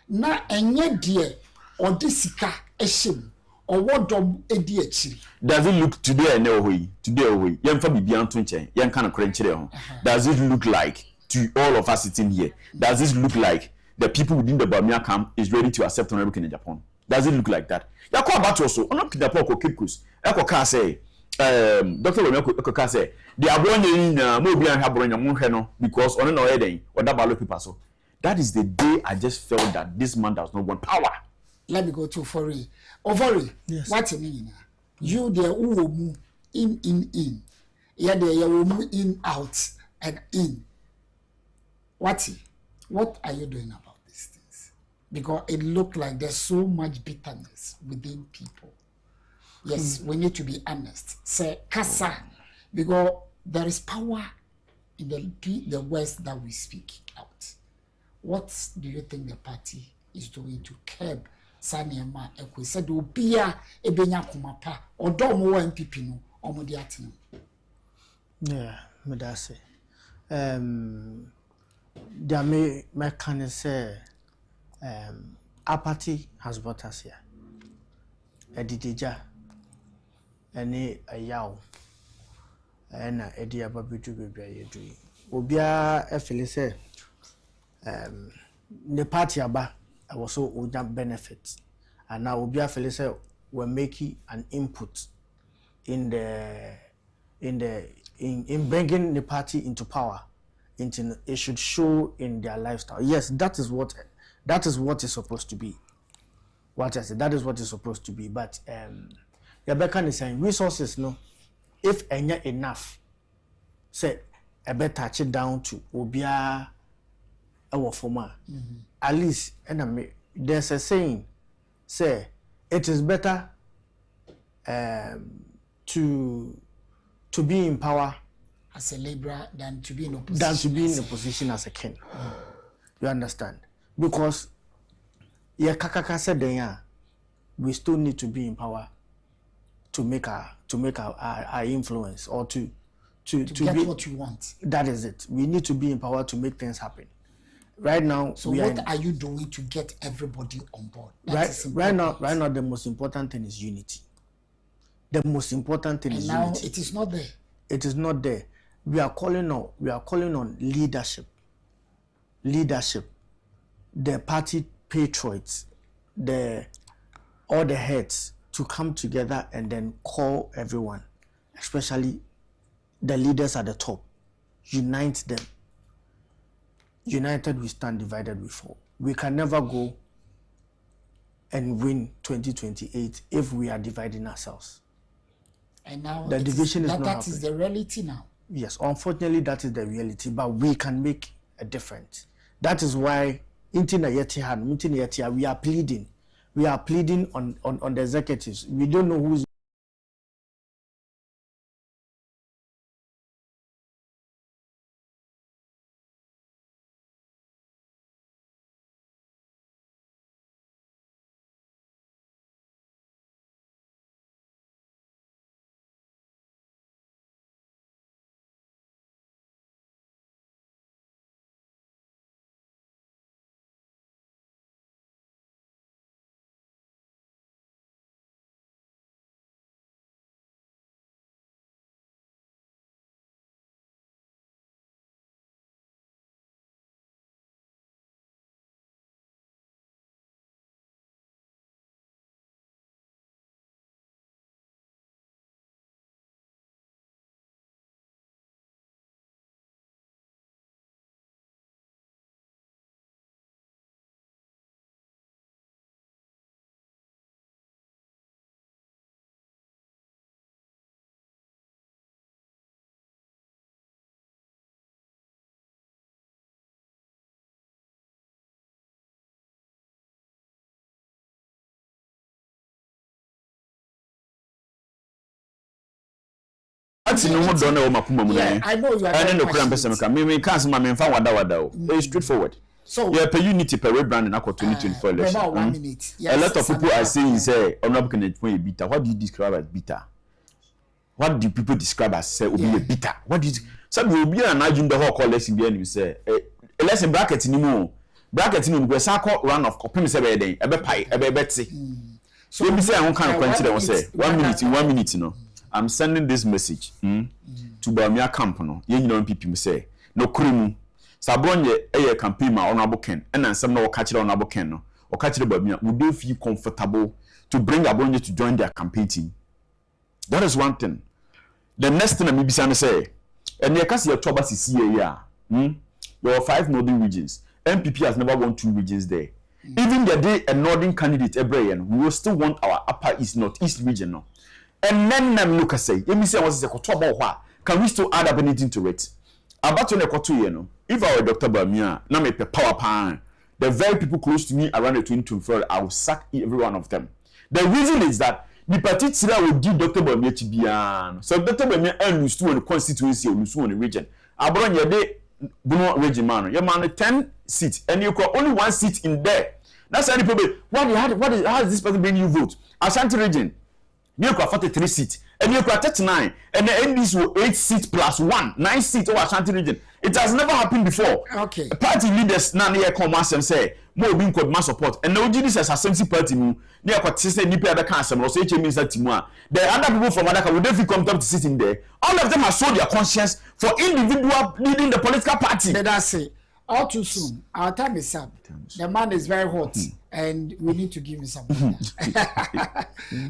na enye die or disika eshim or what dom edi echi. Does it look today away? Yen fa bibian to nchen. Yen kind of krenchire ho. Does it look like to all of us sitting here? Does this look like the people within the Bamia camp is ready to accept Honorable in Japan? Does it look like that? Ya kwa about also. Ono Japan ko kirkus. Eko ka say Dr. Romeo ko ka say the abronye na mo bi an ha bronya mo hwe no because ono na oyeden oda balo people so. That is the day I just felt that this man does not want power. Let me go to Fori. Ovori, yes. What you mean? You there who in. Yeah, there you in, out, and in. What are you doing about these things? Because it looked like there's so much bitterness within people. Yes, we need to be honest. Say, Kasa, because there is power in the words that we speak out. What do you think the party is doing to curb Saniema Ekwe? Said, Obia Ebenya Kumapa, or Domo MPP no, or Modiatin. Yeah, Medase. There may can say, our party has brought us here. A didija, any a yaw, and a dear baby to be a doing. Obia, a Felice. The party aba I was so would benefit, and now Obia Felice were making an input in bringing the party into power. It should show in their lifestyle. Yes, that is what is supposed to be. What I said, that is what is supposed to be. But Rebecca is saying resources no, if any enough, say I better touch it down to Obia. Our former, at least, and there's a saying, say it is better to be in power as a laborer than to be in opposition. As a king. You understand? Because Kakaka said then we still need to be in power to make our influence or to get be, what you want. That is it. We need to be in power to make things happen. Right now, so what are you doing to get everybody on board? Right now, the most important thing is unity. The most important thing is now unity. It is not there. It is not there. We are calling on leadership. Leadership. The party patriots, all the heads to come together and then call everyone, especially the leaders at the top. Unite them. United we stand, divided we fall. We can never go and win 2028 if we are dividing ourselves. And now the division is not that happening. Is the reality now. Yes, unfortunately that is the reality, but we can make a difference. That is why we are pleading. We are pleading on the executives. We don't know who is Ati no mo don na o makuma mu na. I know you are. And no kura mpese meka. Me kan se ma me mfa wada o. It's straightforward. So yeah, per unity per rebrand na 2024 election. About 1 minute. Yes, a lot of people are saying say honorable candidate for a bitter. What do you describe as bitter? What do people describe as say obi a bitter? What do you say we obi na ajum the whole call lesson be any say lesson bracket ni mu. Bracket ni go say call run of copim say be den e be pai e be beti. So we say I won kan kwenti dem say 1 minute no. I'm sending this message to Bamia camp no. Ye nyina people say no kurimu. Sabronye eye campaign ma honorable Ken and ansem na waka kire honorable Ken no waka kire Bamia would they feel comfortable to bring Abronye to join their campaign team. That is one thing. The next thing I maybe say and you can see your trouble CCA there are 5 northern regions. MPP has never won 2 regions there. Even the day a northern candidate Ebrayan, we will still want our upper east northeast region no. And then look say let me say was a can we still add up anything to it? About to know, if I were Dr. Bamia, now me power pan, the very people close to me around the 2024, I will sack every one of them. The reason is that the particular will give Dr. Bamia to be so Dr. Bamia lose to the constituency or lose to the region. I brought your day, Bruno region man, your man 10 seats, and you got only 1 seat in there. That's any problem. How is this person bring you vote? Ashanti region, you got 43 seats. And you got 39, and the NDC will 8 seats plus 1, 9 seats over Ashanti region. It has never happened before. Okay. Party leaders now near come and say more being called mass support. And now this is a sensitive party near what sister Nipi other council or say means that Timua. The other people from Adaka would definitely come up to sit in there. All of them have showed their conscience for individual leading the political party. Let us say all too soon. Our time is up. The man is very hot, and we need to give him some.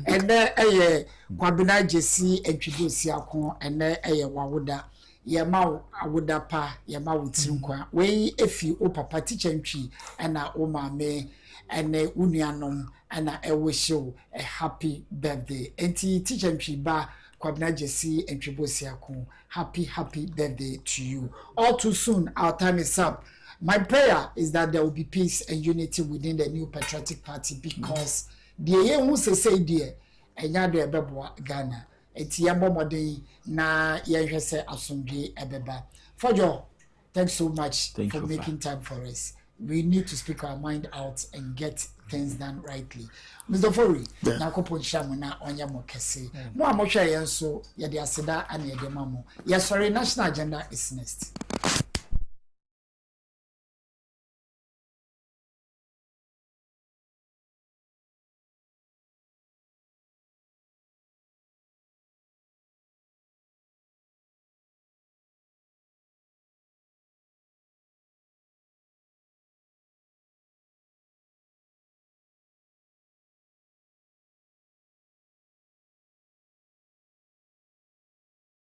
And then Kwabena Jesse introduce Yako, and then Wawuda. Yama awuda pa yama wutinkwa we efi o papa teacher ntwi na o maame na unuanom na show a happy birthday enti teacher ntwi ba Kwabena Jesse ntwibosi akon happy birthday to you. All too soon our time is up. My prayer is that there will be peace and unity within the new patriotic party because the ye who say dear enya do ebeboa Ghana. Eti yambo modern na yehwese asomdwe ebeba. Fojo, thanks so much for making time for us. We need to speak our mind out and get things done rightly. Mr. Fori, na kopo shamu na onya mo kese. Mo amotwa yenso ye de aseda ana ye de mamo. Yes, sorry, national agenda is next.